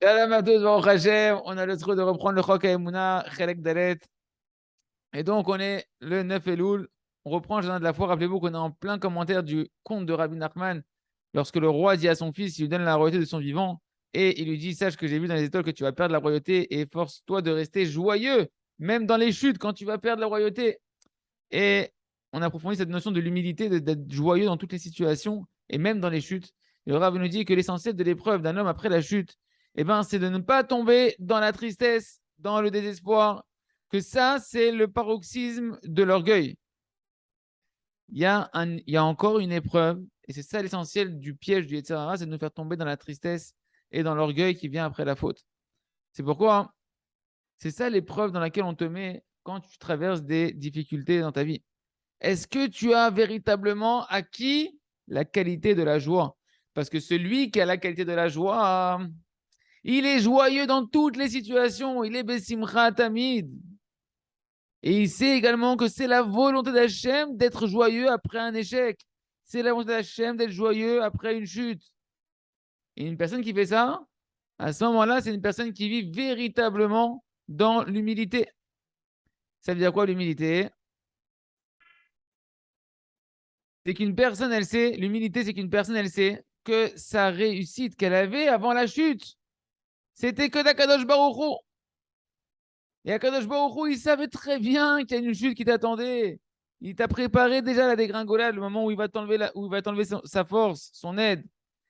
Shalom à tous, Baruch Hashem. On a le droit de reprendre le Chok HaEmuna, Chelek Dalet. Et donc, on est le 9 Elul. On reprend le jardin de la foi. Rappelez-vous qu'on est en plein commentaire du conte de Rabbi Nachman. Lorsque le roi dit à son fils, il lui donne la royauté de son vivant. Et il lui dit, sache que j'ai vu dans les étoiles que tu vas perdre la royauté et force-toi de rester joyeux, même dans les chutes, quand tu vas perdre la royauté. Et on approfondit cette notion de l'humilité, d'être joyeux dans toutes les situations et même dans les chutes. Et le Rav nous dit que l'essentiel de l'épreuve d'un homme après la chute, eh ben, c'est de ne pas tomber dans la tristesse, dans le désespoir, que ça, c'est le paroxysme de l'orgueil. Il y a encore une épreuve, et c'est ça l'essentiel du piège du Yetzer Hara, c'est de nous faire tomber dans la tristesse et dans l'orgueil qui vient après la faute. C'est pourquoi c'est ça l'épreuve dans laquelle on te met quand tu traverses des difficultés dans ta vie. Est-ce que tu as véritablement acquis la qualité de la joie? Parce que celui qui a la qualité de la joie, il est joyeux dans toutes les situations. Il est Bessimcha Tamid. Et il sait également que c'est la volonté d'Hachem d'être joyeux après un échec. C'est la volonté d'Hachem d'être joyeux après une chute. Et une personne qui fait ça, à ce moment-là, c'est une personne qui vit véritablement dans l'humilité. Ça veut dire quoi l'humilité? C'est qu'une personne, elle sait, l'humilité, c'est qu'une personne, elle sait que sa réussite qu'elle avait avant la chute, c'était que d'Akadosh Baruch Hu. Et Akadosh Baruch Hu, il savait très bien qu'il y a une chute qui t'attendait. Il t'a préparé déjà la dégringolade, le moment où il va t'enlever, sa force, son aide.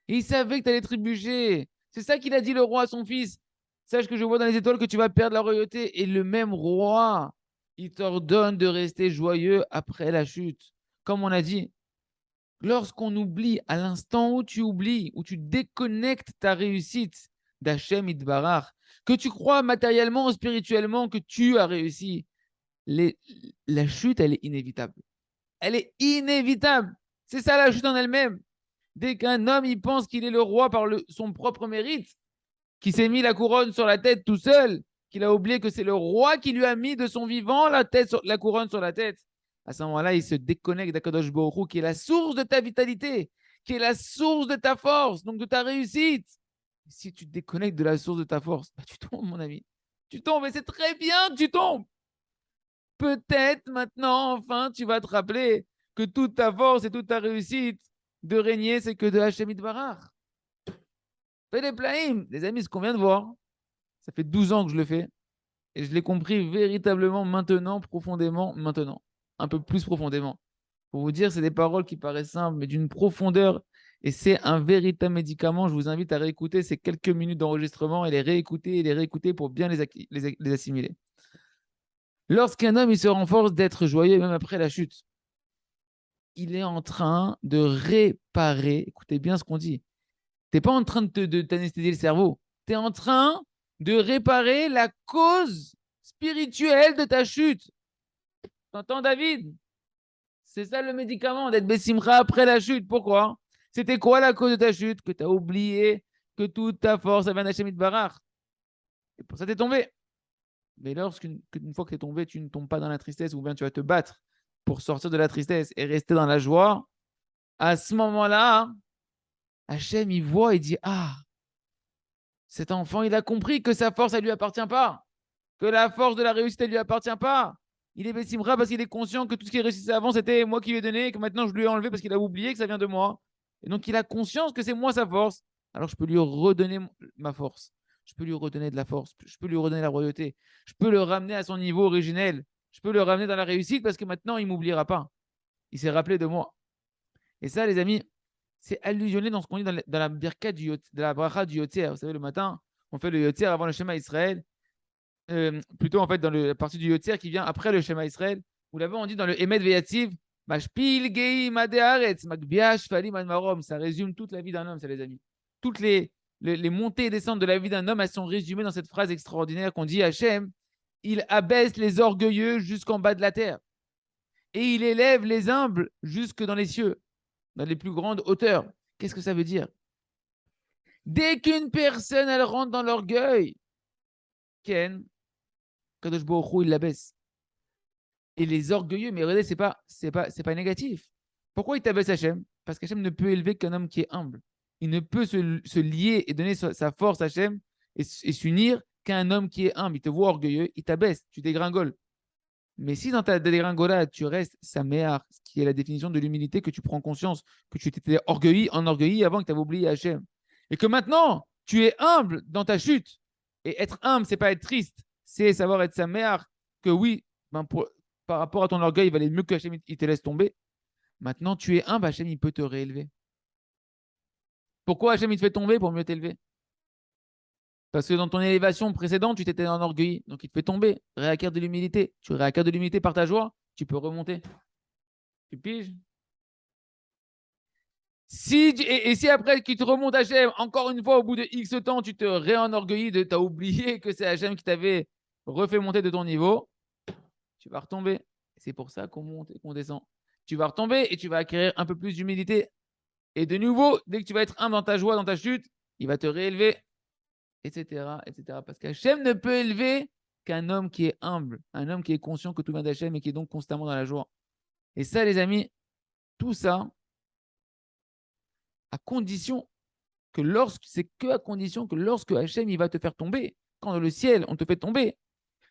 Et il savait que tu allais trébucher. C'est ça qu'il a dit le roi à son fils. Sache que je vois dans les étoiles que tu vas perdre la royauté. Et le même roi, il t'ordonne de rester joyeux après la chute. Comme on a dit, lorsqu'on oublie, à l'instant où tu oublies, où tu déconnectes ta réussite d'Hachem Idbarach, que tu crois matériellement ou spirituellement que tu as réussi, les- la chute, elle est inévitable. Elle est inévitable. C'est ça la chute en elle-même. Dès qu'un homme il pense qu'il est le roi par son propre mérite, qui s'est mis la couronne sur la tête tout seul, qu'il a oublié que c'est le roi qui lui a mis de son vivant la couronne sur la tête. À ce moment-là, il se déconnecte d'Akadosh Baruch Hu, qui est la source de ta vitalité, qui est la source de ta force, donc de ta réussite. Si tu te déconnectes de la source de ta force, bah, tu tombes, mon ami. Tu tombes, et c'est très bien que tu tombes. Peut-être maintenant, enfin, tu vas te rappeler que toute ta force et toute ta réussite de régner, c'est que de Hachem Barach. Fais les plaïms, les amis, ce qu'on vient de voir, ça fait 12 ans que je le fais. Et je l'ai compris véritablement maintenant, profondément, maintenant. Un peu plus profondément. Pour vous dire, c'est des paroles qui paraissent simples, mais d'une profondeur. Et c'est un véritable médicament. Je vous invite à réécouter ces quelques minutes d'enregistrement et les réécouter pour bien les assimiler. Lorsqu'un homme il se renforce d'être joyeux, même après la chute, il est en train de réparer. Écoutez bien ce qu'on dit. Tu n'es pas en train de t'anesthésier le cerveau. Tu es en train de réparer la cause spirituelle de ta chute. T'entends, David? C'est ça le médicament, d'être Bessimra après la chute. Pourquoi? C'était quoi la cause de ta chute? Que tu as oublié que toute ta force vient d'Hachem Barach. Et pour ça, tu es tombé. Mais lorsqu'une fois que tu es tombé, tu ne tombes pas dans la tristesse ou bien tu vas te battre pour sortir de la tristesse et rester dans la joie. À ce moment-là, Hachem, il voit et dit, ah, cet enfant, il a compris que sa force, elle ne lui appartient pas. Que la force de la réussite, elle ne lui appartient pas. Il est Bessimra parce qu'il est conscient que tout ce qui est réussi avant, c'était moi qui lui ai donné, et que maintenant je lui ai enlevé parce qu'il a oublié que ça vient de moi. Et donc il a conscience que c'est moi sa force. Alors je peux lui redonner ma force. Je peux lui redonner de la force. Je peux lui redonner la royauté. Je peux le ramener à son niveau originel. Je peux le ramener dans la réussite parce que maintenant il ne m'oubliera pas. Il s'est rappelé de moi. Et ça, les amis, c'est allusionné dans ce qu'on dit dans la birka de la bracha du Yotzer. Vous savez, le matin, on fait le Yotzer avant le Shema Israël. Plutôt en fait dans la partie du Yotzer qui vient après le Shema Israël, où là-bas on dit dans le Emet Veyativ, Mashpil Gei Madearetz, Magbiash Falim Marom. Ça résume toute la vie d'un homme, ça les amis. Toutes les montées et descentes de la vie d'un homme, elles sont résumées dans cette phrase extraordinaire qu'on dit Hachem, il abaisse les orgueilleux jusqu'en bas de la terre. Et il élève les humbles jusque dans les cieux, dans les plus grandes hauteurs. Qu'est-ce que ça veut dire? Dès qu'une personne, elle rentre dans l'orgueil, Ken, Kadosh Baruch Hu, il l'abaisse. Et les orgueilleux, mais regardez, c'est pas négatif. Pourquoi il t'abaisse Hachem? Parce qu'Hachem ne peut élever qu'un homme qui est humble. Il ne peut se lier et donner sa force à Hachem et s'unir qu'un homme qui est humble. Il te voit orgueilleux, il t'abaisse, tu dégringoles. Mais si dans ta dégringolade, tu restes saméar, ce qui est la définition de l'humilité, que tu prends conscience que tu t'étais enorgueilli avant que tu avais oublié Hachem, et que maintenant, tu es humble dans ta chute. Et être humble, c'est pas être triste, c'est savoir être saméar, que oui, par rapport à ton orgueil, il valait mieux que Hachem il te laisse tomber. Maintenant, tu es humble, Hachem, il peut te réélever. Pourquoi Hachem, il te fait tomber pour mieux t'élever? Parce que dans ton élévation précédente, tu t'étais enorgueilli. Donc, il te fait tomber. Réacquère de l'humilité. Tu réacquiers de l'humilité par ta joie, tu peux remonter. Tu piges? Et si après qu'il te remonte Hachem, encore une fois, au bout de X temps, tu te réenorgueillis, tu as oublié que c'est Hachem qui t'avait refait monter de ton niveau, tu vas retomber. C'est pour ça qu'on monte et qu'on descend. Tu vas retomber et tu vas acquérir un peu plus d'humilité. Et de nouveau, dès que tu vas être humble dans ta joie, dans ta chute, il va te réélever, etc., etc. Parce qu'Hachem ne peut élever qu'un homme qui est humble, un homme qui est conscient que tout vient d'Hachem et qui est donc constamment dans la joie. Et ça, les amis, tout ça, à condition c'est que à condition que lorsque Hachem il va te faire tomber, quand dans le ciel on te fait tomber,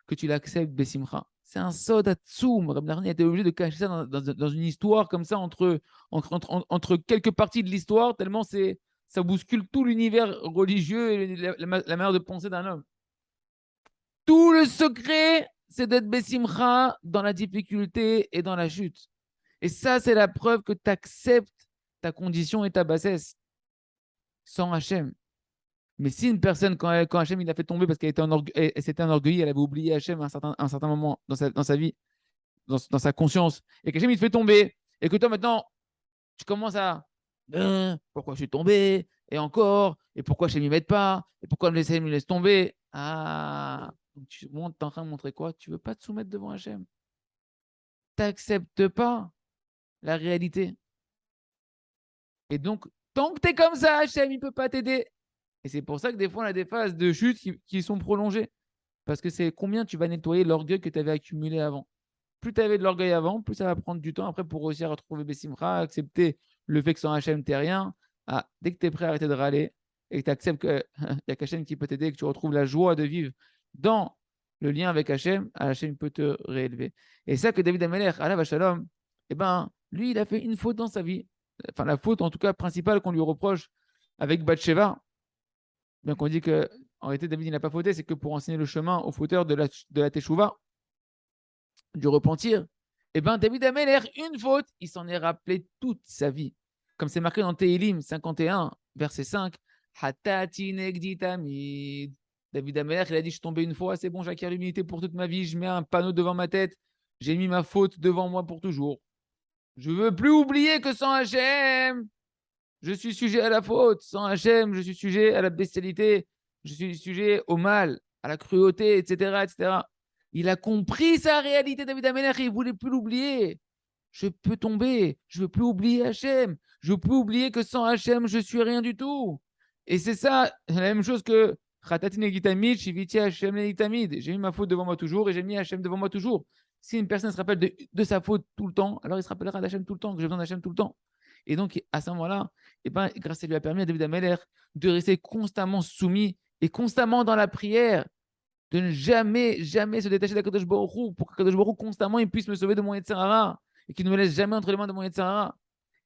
que tu l'acceptes Bessimcha. C'est un sod atsoum. Rabbi Nachman a été obligé de cacher ça dans une histoire comme ça entre quelques parties de l'histoire, tellement ça bouscule tout l'univers religieux et la manière de penser d'un homme. Tout le secret, c'est d'être Bessimcha dans la difficulté et dans la chute. Et ça, c'est la preuve que tu acceptes ta condition et ta bassesse sans Hachem. Mais si une personne, quand Hachem il a fait tomber parce qu'elle s'était enorgueillie, elle avait oublié Hachem à un certain moment dans sa vie, dans sa conscience, et qu'Hachem il te fait tomber, et que toi maintenant, tu commences à pourquoi je suis tombé, et encore, et pourquoi Hachem ne m'aide pas, et pourquoi Hachem me laisse tomber. Ah, donc tu es en train de montrer quoi? Tu ne veux pas te soumettre devant Hachem. Tu n'acceptes pas la réalité. Et donc, tant que tu es comme ça, Hachem, il ne peut pas t'aider. Et c'est pour ça que des fois, on a des phases de chute qui sont prolongées. Parce que c'est combien tu vas nettoyer l'orgueil que tu avais accumulé avant. Plus tu avais de l'orgueil avant, plus ça va prendre du temps après pour réussir à retrouver Bessimra, accepter le fait que sans Hachem, tu n'es rien. Ah, dès que tu es prêt à arrêter de râler et que tu acceptes qu'il n'y a qu'Hachem qui peut t'aider et que tu retrouves la joie de vivre dans le lien avec Hachem, Hachem peut te réélever. Et ça que David Ameler, Allah Shalom, eh ben, lui, il a fait une faute dans sa vie. Enfin, la faute en tout cas principale qu'on lui reproche avec Bathsheba, bien qu'on dit que en réalité David n'a pas fauté, c'est que pour enseigner le chemin aux fauteurs de la Teshuvah, du repentir, eh bien David Ameler, une faute, il s'en est rappelé toute sa vie. Comme c'est marqué dans Tehilim 51, verset 5, Hatati negdi tamid. David Ameler, il a dit, je suis tombé une fois, c'est bon, j'acquiers l'humilité pour toute ma vie, je mets un panneau devant ma tête, j'ai mis ma faute devant moi pour toujours. Je ne veux plus oublier que sans Hachem, je suis sujet à la faute. Sans Hachem, je suis sujet à la bestialité. Je suis sujet au mal, à la cruauté, etc., etc. Il a compris sa réalité, David Ameller, et il ne voulait plus l'oublier. Je peux tomber. Je ne veux plus oublier Hachem. Je ne veux plus oublier que sans Hachem, je ne suis rien du tout. Et c'est ça, la même chose que j'ai mis ma faute devant moi toujours et j'ai mis Hachem devant moi toujours. Si une personne se rappelle de sa faute tout le temps, alors il se rappellera d'Hachem tout le temps, que j'ai besoin d'Hachem tout le temps. Et donc, à ce moment-là, eh ben, grâce à lui a permis à David Ameller de rester constamment soumis et constamment dans la prière, de ne jamais, jamais se détacher d'Akadosh Baruch Hu, pour qu'Akadosh Baruch Hu constamment il puisse me sauver de mon Yetzer Hara et qu'il ne me laisse jamais entre les mains de mon Yetzer Hara.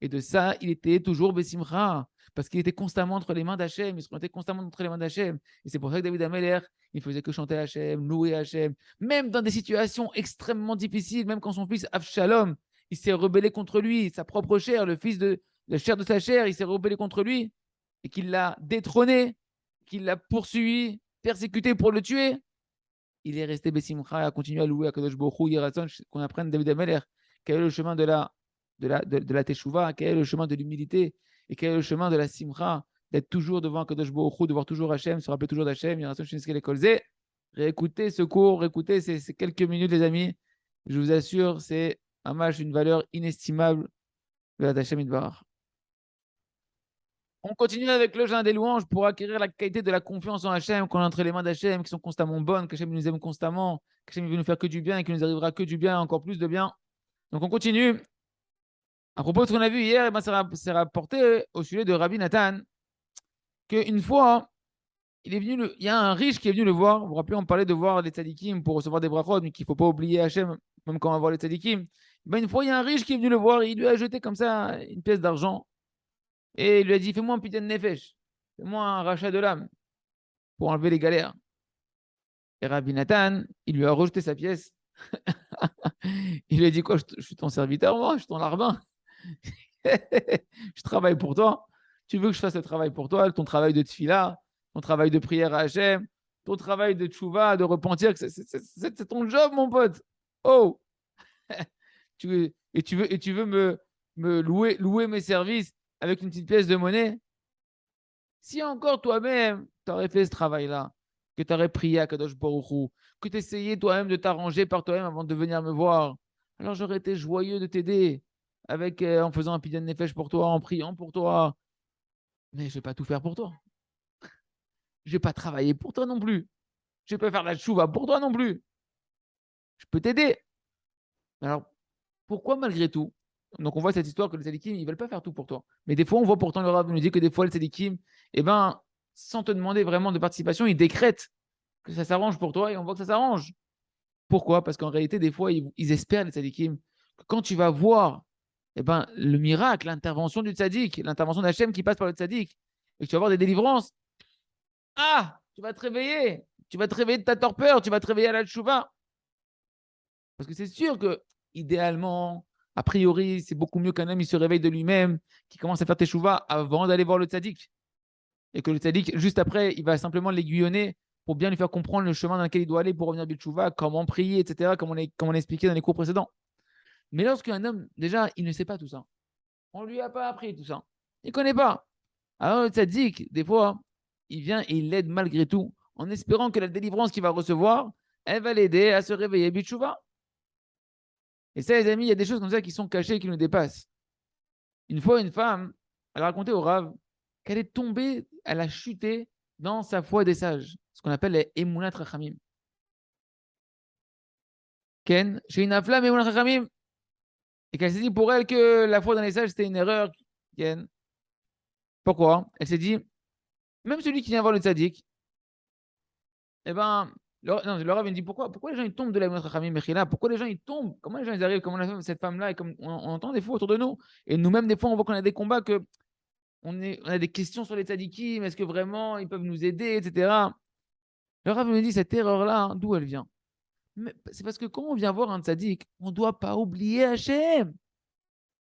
Et de ça, il était toujours Bessimcha, parce qu'il était constamment entre les mains d'Hachem, il se mettait constamment entre les mains d'Hachem. Et c'est pour ça que David Ameller, il faisait que chanter Hachem, louer Hachem, même dans des situations extrêmement difficiles, même quand son fils Avshalom, il s'est rebellé contre lui, sa propre chair, le fils de la chair de sa chair, il s'est rebellé contre lui, et qu'il l'a détrôné, qu'il l'a poursuivi, persécuté pour le tuer. Il est resté Bessimcha, a continué à louer à Kadosh Baruch Hu, qu'on apprenne David Ameller, quel est le chemin de la Teshuvah, quel est le chemin de l'humilité, et quel est le chemin de la Simcha, d'être toujours devant Kadosh Baruch Hu, de voir toujours Hachem, se rappeler toujours d'Hachem, réécoutez ce cours, réécoutez ces quelques minutes, les amis. Je vous assure, c'est un match d'une valeur inestimable de la Hachem Idbar. On continue avec le jeûne des louanges pour acquérir la qualité de la confiance en Hachem, qu'on a entre les mains d'Hachem, qui sont constamment bonnes, qu'Hachem nous aime constamment, qu'Hachem veut nous faire que du bien et qu'il nous arrivera que du bien, encore plus de bien. Donc on continue. À propos de ce qu'on a vu hier, eh ben, c'est rapporté au sujet de Rabbi Nathan qu'une fois, il y a un riche qui est venu le voir. Vous vous rappelez, on parlait de voir les tzadikim pour recevoir des brachot, mais qu'il ne faut pas oublier Hachem, même quand on va voir les tzadikim. Ben, une fois, il y a un riche qui est venu le voir et il lui a jeté comme ça une pièce d'argent et il lui a dit: fais-moi un putain de nefesh, fais-moi un rachat de l'âme pour enlever les galères. Et Rabbi Nathan, il lui a rejeté sa pièce. Il lui a dit: quoi, je suis ton serviteur, moi, je suis ton larbin. Je travaille pour toi. Tu veux que je fasse le travail pour toi, ton travail de tfila, ton travail de prière à Hachem, ton travail de tchouva, de repentir. C'est ton job, mon pote. Oh, tu veux me louer mes services avec une petite pièce de monnaie? Si encore toi-même, tu aurais fait ce travail-là, que tu aurais prié à Kadosh Baruch Hu, que tu essayais toi-même de t'arranger par toi-même avant de venir me voir, alors j'aurais été joyeux de t'aider avec, en faisant un pidyon nefesh pour toi, en priant pour toi. Mais je ne vais pas tout faire pour toi. Je ne vais pas travailler pour toi non plus. Je ne vais pas faire la tchouva pour toi non plus. Je peux t'aider. Alors, pourquoi malgré tout? Donc, on voit cette histoire que les tzadikim, ils ne veulent pas faire tout pour toi. Mais des fois, on voit pourtant le Rav nous dit que des fois, les tzadikim, eh ben, sans te demander vraiment de participation, ils décrètent que ça s'arrange pour toi et on voit que ça s'arrange. Pourquoi? Parce qu'en réalité, des fois, ils espèrent, les tzadikim, que quand tu vas voir eh ben, le miracle, l'intervention du tzadik, l'intervention d'Hachem qui passe par le tzadik, et que tu vas avoir des délivrances, ah, tu vas te réveiller. Tu vas te réveiller de ta torpeur, tu vas te réveiller à la tchouva. Parce que c'est sûr que, idéalement, a priori, c'est beaucoup mieux qu'un homme il se réveille de lui-même, qui commence à faire teshuva avant d'aller voir le tzaddik. Et que le tzaddik, juste après, il va simplement l'aiguillonner pour bien lui faire comprendre le chemin dans lequel il doit aller pour revenir du tchouva, comment prier, etc., comme on a expliqué dans les cours précédents. Mais lorsqu'un homme, déjà, il ne sait pas tout ça, on ne lui a pas appris tout ça, il ne connaît pas. Alors le tzaddik, des fois, il vient et il l'aide malgré tout, en espérant que la délivrance qu'il va recevoir, elle va l'aider à se réveiller bitchouva. Et ça, les amis, il y a des choses comme ça qui sont cachées et qui nous dépassent. Une fois, une femme, elle a raconté au Rav qu'elle est tombée, elle a chuté dans sa foi des sages, ce qu'on appelle les Emunat Rachamim. Ken, chez une flamme Emunat Rachamim, et qu'elle s'est dit pour elle que la foi dans les sages, c'était une erreur. Ken. Pourquoi? Elle s'est dit, même celui qui vient voir le tzaddik, eh ben, le Rav me dit pourquoi les gens ils tombent de la Rachamim Mechila? Pourquoi les gens ils tombent? Comment les gens ils arrivent? Comment cette femme-là, et comme on entend des fois autour de nous, et nous-mêmes, des fois, on voit qu'on a des combats, que on a des questions sur les tzadikim, est-ce que vraiment ils peuvent nous aider, etc. Le Rav me dit cette erreur-là, hein, d'où elle vient? C'est parce que quand on vient voir un tzadik, on ne doit pas oublier Hachem.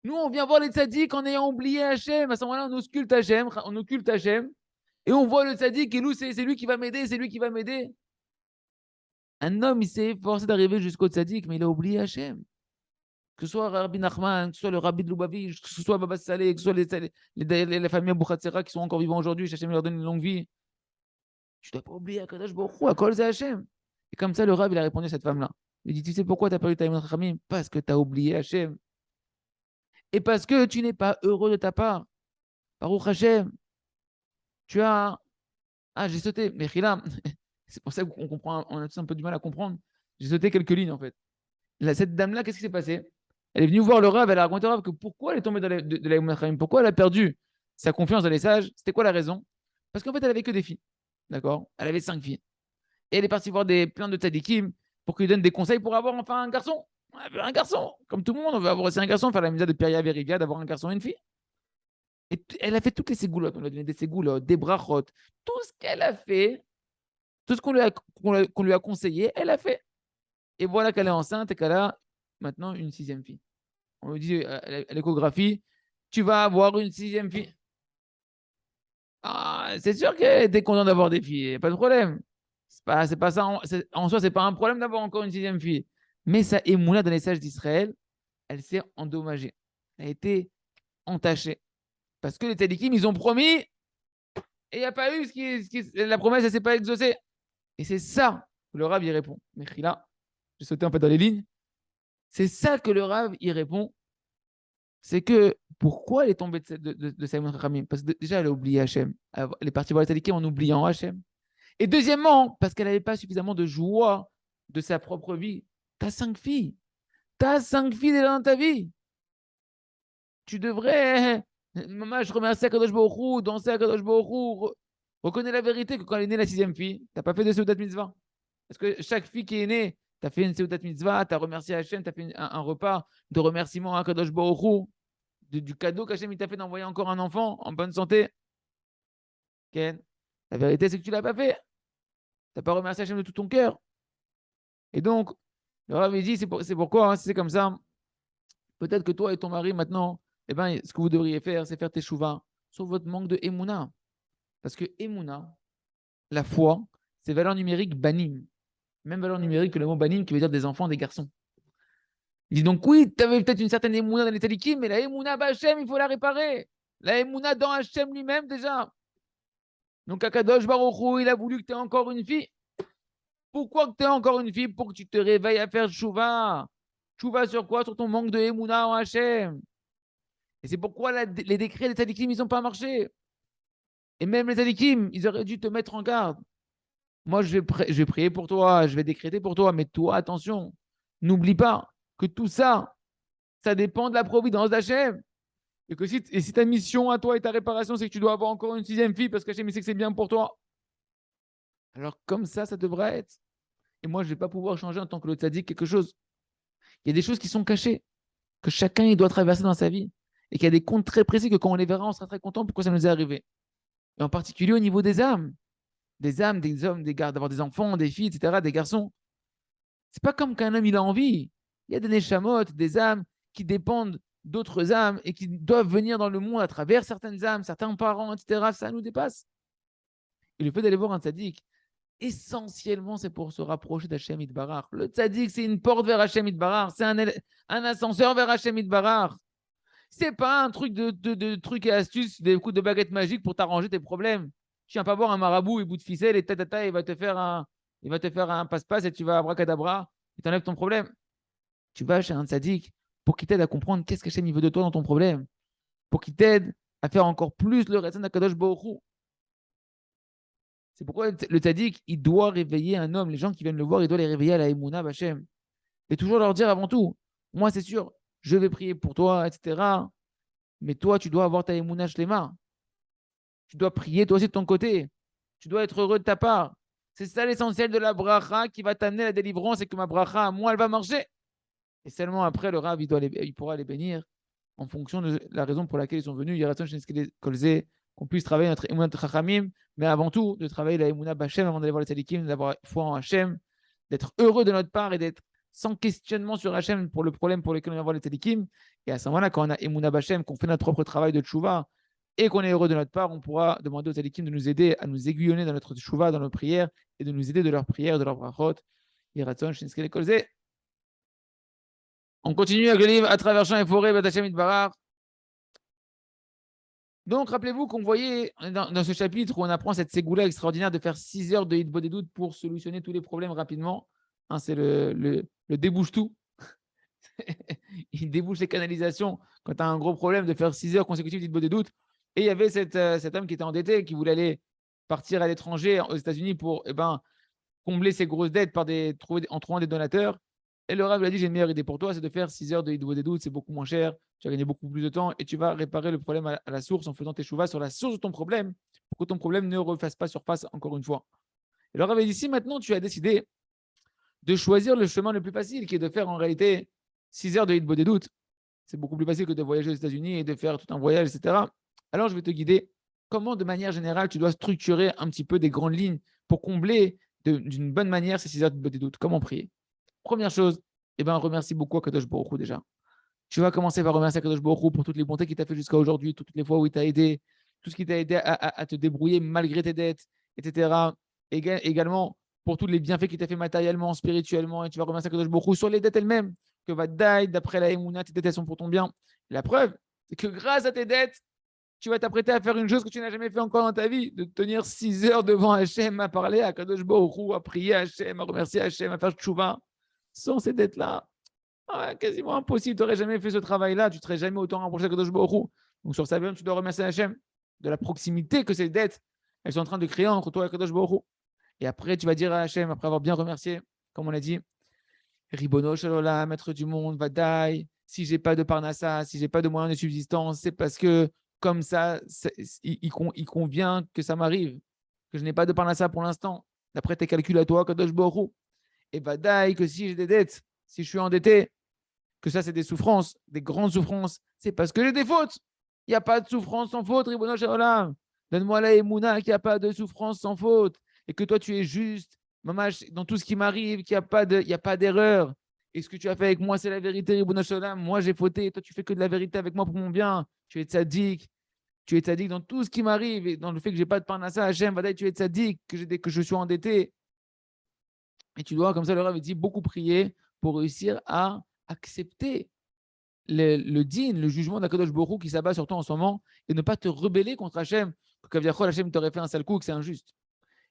Nous, on vient voir les tzadiks en ayant oublié Hachem. À ce moment-là, on occulte Hachem, et on voit le tzadik, et nous, c'est lui qui va m'aider, c'est lui qui va m'aider. Un homme, il s'est forcé d'arriver jusqu'au tzaddik, mais il a oublié Hachem. Que ce soit Rabbi Nachman, que ce soit le Rabbi de Lubavitch, que ce soit Baba Saleh, que ce soit les familles Abouchatzera qui sont encore vivants aujourd'hui, Hachem leur donne une longue vie. Tu ne dois pas oublier Akadosh Baruch Hu, Akol c'est Hachem. Et comme ça, le Rav, il a répondu à cette femme-là. Il dit: tu sais pourquoi tu n'as pas eu ta Rachamim? Parce que tu as oublié Hachem. Et parce que tu n'es pas heureux de ta part. Baruch Hachem. Tu as. Ah, j'ai sauté. Mais Khila, c'est pour ça qu'on comprend, on a tous un peu du mal à comprendre. J'ai sauté quelques lignes en fait. Là, cette dame-là, qu'est-ce qui s'est passé? Elle est venue voir le Rav, elle a raconté au Rav que pourquoi elle est tombée de la Rachamim, pourquoi elle a perdu sa confiance dans les sages. C'était quoi la raison? Parce qu'en fait, elle avait que des filles. D'accord? Elle avait 5 filles. Et elle est partie voir plein de tzadikim pour qu'ils donnent des conseils pour avoir enfin un garçon. Un garçon. Comme tout le monde, on veut avoir aussi un garçon, faire la misère de Pierre Verivia, d'avoir un garçon et une fille. Et elle a fait toutes les ségoulottes. On lui a donné des ségoulottes, des brachot. Tout ce qu'elle a fait, tout ce qu'on lui a conseillé, elle a fait. Et voilà qu'elle est enceinte et qu'elle a maintenant une 6e fille. On lui dit à l'échographie: tu vas avoir une 6e fille. Ah, c'est sûr qu'elle était contente d'avoir des filles, pas de problème. C'est pas ça en soi, c'est pas un problème d'avoir encore une 6e fille. Mais sa émouna dans les sages d'Israël, elle s'est endommagée. Elle a été entachée. Parce que les tzadikim, ils ont promis et il n'y a pas eu la promesse, elle ne s'est pas exaucée. Et c'est ça que le Rav y répond. Mais là, j'ai sauté un peu dans les lignes. C'est ça que le Rav y répond. C'est que pourquoi elle est tombée de sa Rachamim? Parce que déjà, elle a oublié Hachem. Elle est partie voir les tzadikim en oubliant Hachem. Et deuxièmement, parce qu'elle n'avait pas suffisamment de joie de sa propre vie. Tu as 5 filles. Tu as 5 filles déjà dans ta vie. Tu devrais, maman, je remercie Akadosh Baruch Hu, danser Akadosh Baruch Hu, Reconnais la vérité que quand elle est née la sixième fille, tu n'as pas fait de Seudat Mitzvah. Parce que chaque fille qui est née, tu as fait une Seudat Mitzvah, tu as remercié Hachem, tu as fait un repas de remerciement à Kadosh Baruch Hu, du cadeau qu'Hachem t'a fait d'envoyer encore un enfant en bonne santé. Ken, la vérité, c'est que tu ne l'as pas fait. Tu n'as pas remercié Hachem de tout ton cœur. Et donc, le Rav dit, c'est pourquoi, hein, si c'est comme ça, peut-être que toi et ton mari, maintenant, eh ben, ce que vous devriez faire, c'est faire tes chouvas sur votre manque de Emouna. Parce que Emouna, la foi, c'est valeur numérique banim. Même valeur numérique que le mot banim qui veut dire des enfants, des garçons. Il dit donc, oui, tu avais peut-être une certaine Emouna dans les talikim, mais la Emouna Bachem, il faut la réparer. La Emouna dans Hachem lui-même, déjà. Donc, Akadosh Baruch Hu, il a voulu que tu aies encore une fille. Pourquoi que tu aies encore une fille? Pour que tu te réveilles à faire Chouva. Chouva sur quoi? Sur ton manque de Emouna en Hachem. Et c'est pourquoi les décrets des tzadikim, ils n'ont pas marché. Et même les tzadikim, ils auraient dû te mettre en garde. Moi, je vais prier pour toi, je vais décréter pour toi, mais toi, attention, n'oublie pas que tout ça, ça dépend de la providence d'Hachem. Et que si ta mission à toi et ta réparation, c'est que tu dois avoir encore une sixième fille parce qu'Hachem sait que c'est bien pour toi, alors comme ça devrait être. Et moi, je ne vais pas pouvoir changer en tant que le tzaddik quelque chose. Il y a des choses qui sont cachées, que chacun il doit traverser dans sa vie. Et qu'il y a des comptes très précis que quand on les verra, on sera très content pourquoi ça nous est arrivé. Et en particulier au niveau des âmes, des hommes, des gars, d'avoir des enfants, des filles, etc., des garçons. C'est pas comme qu'un homme il a envie. Il y a des neshamot, des âmes qui dépendent d'autres âmes et qui doivent venir dans le monde à travers certaines âmes, certains parents, etc. Ça nous dépasse. Et le fait d'aller voir un tzaddik, essentiellement, c'est pour se rapprocher d'Hachem Itbarach. Le tzaddik, c'est une porte vers Hachem Itbarach. C'est un ascenseur vers Hachem Itbarach. C'est pas un truc de trucs et astuces, des coups de baguette magique pour t'arranger tes problèmes. Tu viens pas voir un marabout et bout de ficelle et il va te faire un passe-passe et tu vas abracadabra et t'enlèves ton problème. Tu vas chez un tzaddik pour qu'il t'aide à comprendre qu'est-ce qu'Hachem veut de toi dans ton problème, pour qu'il t'aide à faire encore plus le Ratzon d'Akadosh Baruch Hu. C'est pourquoi le tzaddik, il doit réveiller un homme. Les gens qui viennent le voir, il doit les réveiller à la Emouna Bachem. Et toujours leur dire avant tout, moi c'est sûr, je vais prier pour toi, etc. Mais toi, tu dois avoir ta Emouna Shlema. Tu dois prier toi aussi de ton côté. Tu dois être heureux de ta part. C'est ça l'essentiel de la bracha qui va t'amener à la délivrance et que ma bracha, moi, elle va marcher. Et seulement après, le Rav, il pourra les bénir en fonction de la raison pour laquelle ils sont venus. Qu'on puisse travailler notre Emouna Chachamim, mais avant tout, de travailler la Emouna Bachem avant d'aller voir les Tzadikim, d'avoir foi en Hachem, d'être heureux de notre part et d'être sans questionnement sur Hachem pour le problème pour lequel on va voir les Tzadikim. Et à ce moment-là, quand on a Emouna Bachem, qu'on fait notre propre travail de Tchouva et qu'on est heureux de notre part, on pourra demander aux Tzadikim de nous aider à nous aiguillonner dans notre Tchouva, dans nos prières et de nous aider de leurs prières, de leurs brachot. On continue avec le livre À travers champs et forêts, Batachem Itbarar. Donc, rappelez-vous qu'on voyait dans ce chapitre où on apprend cette ségoula extraordinaire de faire 6 heures de hitbodedut pour solutionner tous les problèmes rapidement. Hein, c'est le débouche-tout. Il débouche les canalisations quand tu as un gros problème de faire 6 heures consécutives d'hitbodedut. Et il y avait cet homme qui était endetté, qui voulait aller partir à l'étranger, aux États-Unis, pour combler ses grosses dettes en trouvant des donateurs. Et le Rav lui a dit, j'ai une meilleure idée pour toi, c'est de faire 6 heures de hitbodedut, c'est beaucoup moins cher, tu vas gagner beaucoup plus de temps et tu vas réparer le problème à la source en faisant tes chouvas sur la source de ton problème pour que ton problème ne refasse pas surface encore une fois. Et le Rav a dit, si maintenant tu as décidé de choisir le chemin le plus facile, qui est de faire en réalité 6 heures de hitbodedut, c'est beaucoup plus facile que de voyager aux États-Unis et de faire tout un voyage, etc. Alors je vais te guider comment de manière générale tu dois structurer un petit peu des grandes lignes pour combler d'une bonne manière ces 6 heures de hitbodedut. Comment prier? Première chose, remercie beaucoup Akadosh Baruch Hu déjà. Tu vas commencer par remercier Akadosh Baruch Hu pour toutes les bontés qu'il t'a fait jusqu'à aujourd'hui, toutes les fois où il t'a aidé, tout ce qui t'a aidé à te débrouiller malgré tes dettes, etc. Également pour tous les bienfaits qu'il t'a fait matériellement, spirituellement, et tu vas remercier Akadosh Baruch Hu sur les dettes elles-mêmes, que va d'aide, d'après la Emouna, tes dettes elles sont pour ton bien. Et la preuve, c'est que grâce à tes dettes, tu vas t'apprêter à faire une chose que tu n'as jamais fait encore dans ta vie, de tenir 6 heures devant Hachem, à parler à Akadosh Baruch Hu, à prier à Hachem, à remercier Hachem, à faire tchouva. Sans ces dettes-là, quasiment impossible. Tu n'aurais jamais fait ce travail-là. Tu ne serais jamais autant rapproché de Kadosh Baruch Hu. Donc, sur ça, tu dois remercier Hachem de la proximité que ces dettes, elles sont en train de créer entre toi et Kadosh Baruch Hu. Et après, tu vas dire à Hachem, après avoir bien remercié, comme on l'a dit, Ribono Shalola, maître du monde, Vadaï, si j'ai pas de parnassa, si j'ai pas de moyens de subsistance, c'est parce que comme ça, il convient que ça m'arrive. que je n'ai pas de parnassa pour l'instant, d'après tes calculs à toi, Kadosh Baruch Hu. Et badaï que si j'ai des dettes, si je suis endetté, que ça c'est des souffrances, des grandes souffrances, c'est parce que j'ai des fautes. Il n'y a pas de souffrance sans faute, Ribono Shel Olam. Donne-moi la émouna qu'il n'y a pas de souffrance sans faute et que toi tu es juste, mamash, dans tout ce qui m'arrive, qu'il n'y a pas d'erreur. Et ce que tu as fait avec moi, c'est la vérité, Ribono Shel Olam. Moi j'ai fauté, toi tu fais que de la vérité avec moi pour mon bien. Tu es tzaddik. Tu es tzaddik dans tout ce qui m'arrive et dans le fait que j'ai pas de parnassa, Hachem, Vadaï, tu es tzaddik, que je suis endetté. Et tu dois, comme ça, le Rav dit, beaucoup prier pour réussir à accepter le din, le jugement d'Akadosh Baruch Hu qui s'abat sur toi en ce moment et ne pas te rebeller contre Hachem, que Kaviachol Hachem t'aurait fait un sale coup, que c'est injuste.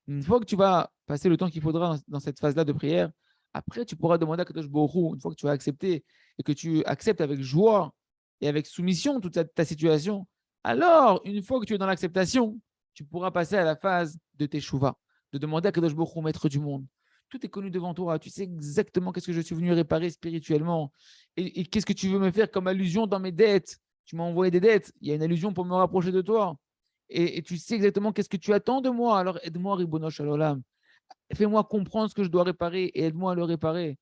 Une fois que tu vas passer le temps qu'il faudra dans cette phase-là de prière, après tu pourras demander à Kadosh Baruch Hu, une fois que tu as accepté et que tu acceptes avec joie et avec soumission toute ta situation, alors une fois que tu es dans l'acceptation, tu pourras passer à la phase de teshuva, de demander à Kadosh Baruch Hu, maître du monde. Tout est connu devant toi. Tu sais exactement qu'est-ce que je suis venu réparer spirituellement et qu'est-ce que tu veux me faire comme allusion dans mes dettes. Tu m'as envoyé des dettes. Il y a une allusion pour me rapprocher de toi. Et tu sais exactement qu'est-ce que tu attends de moi. Alors aide-moi, Ribono Shel Olam. Fais-moi comprendre ce que je dois réparer et aide-moi à le réparer.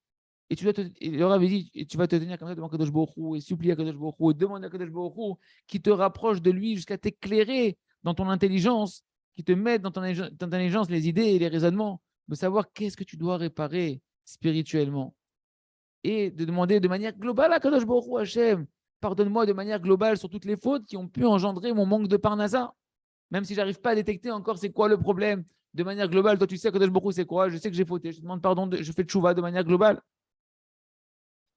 Et tu leur avait dit, et tu vas te tenir comme ça devant Kadosh Baruch Hu et supplier à Kadosh Baruch Hu et demander à Kadosh Baruch Hu qui te rapproche de lui jusqu'à t'éclairer dans ton intelligence, qui te mette dans ton intelligence les idées et les raisonnements, de savoir qu'est-ce que tu dois réparer spirituellement. Et de demander de manière globale à Kadosh Baruch Hu, Hachem, pardonne-moi de manière globale sur toutes les fautes qui ont pu engendrer mon manque de parnassa. Même si je n'arrive pas à détecter encore c'est quoi le problème, de manière globale, toi tu sais Kadosh Baruch Hu c'est quoi, je sais que j'ai fauté, je te demande pardon, je fais tchouva de manière globale.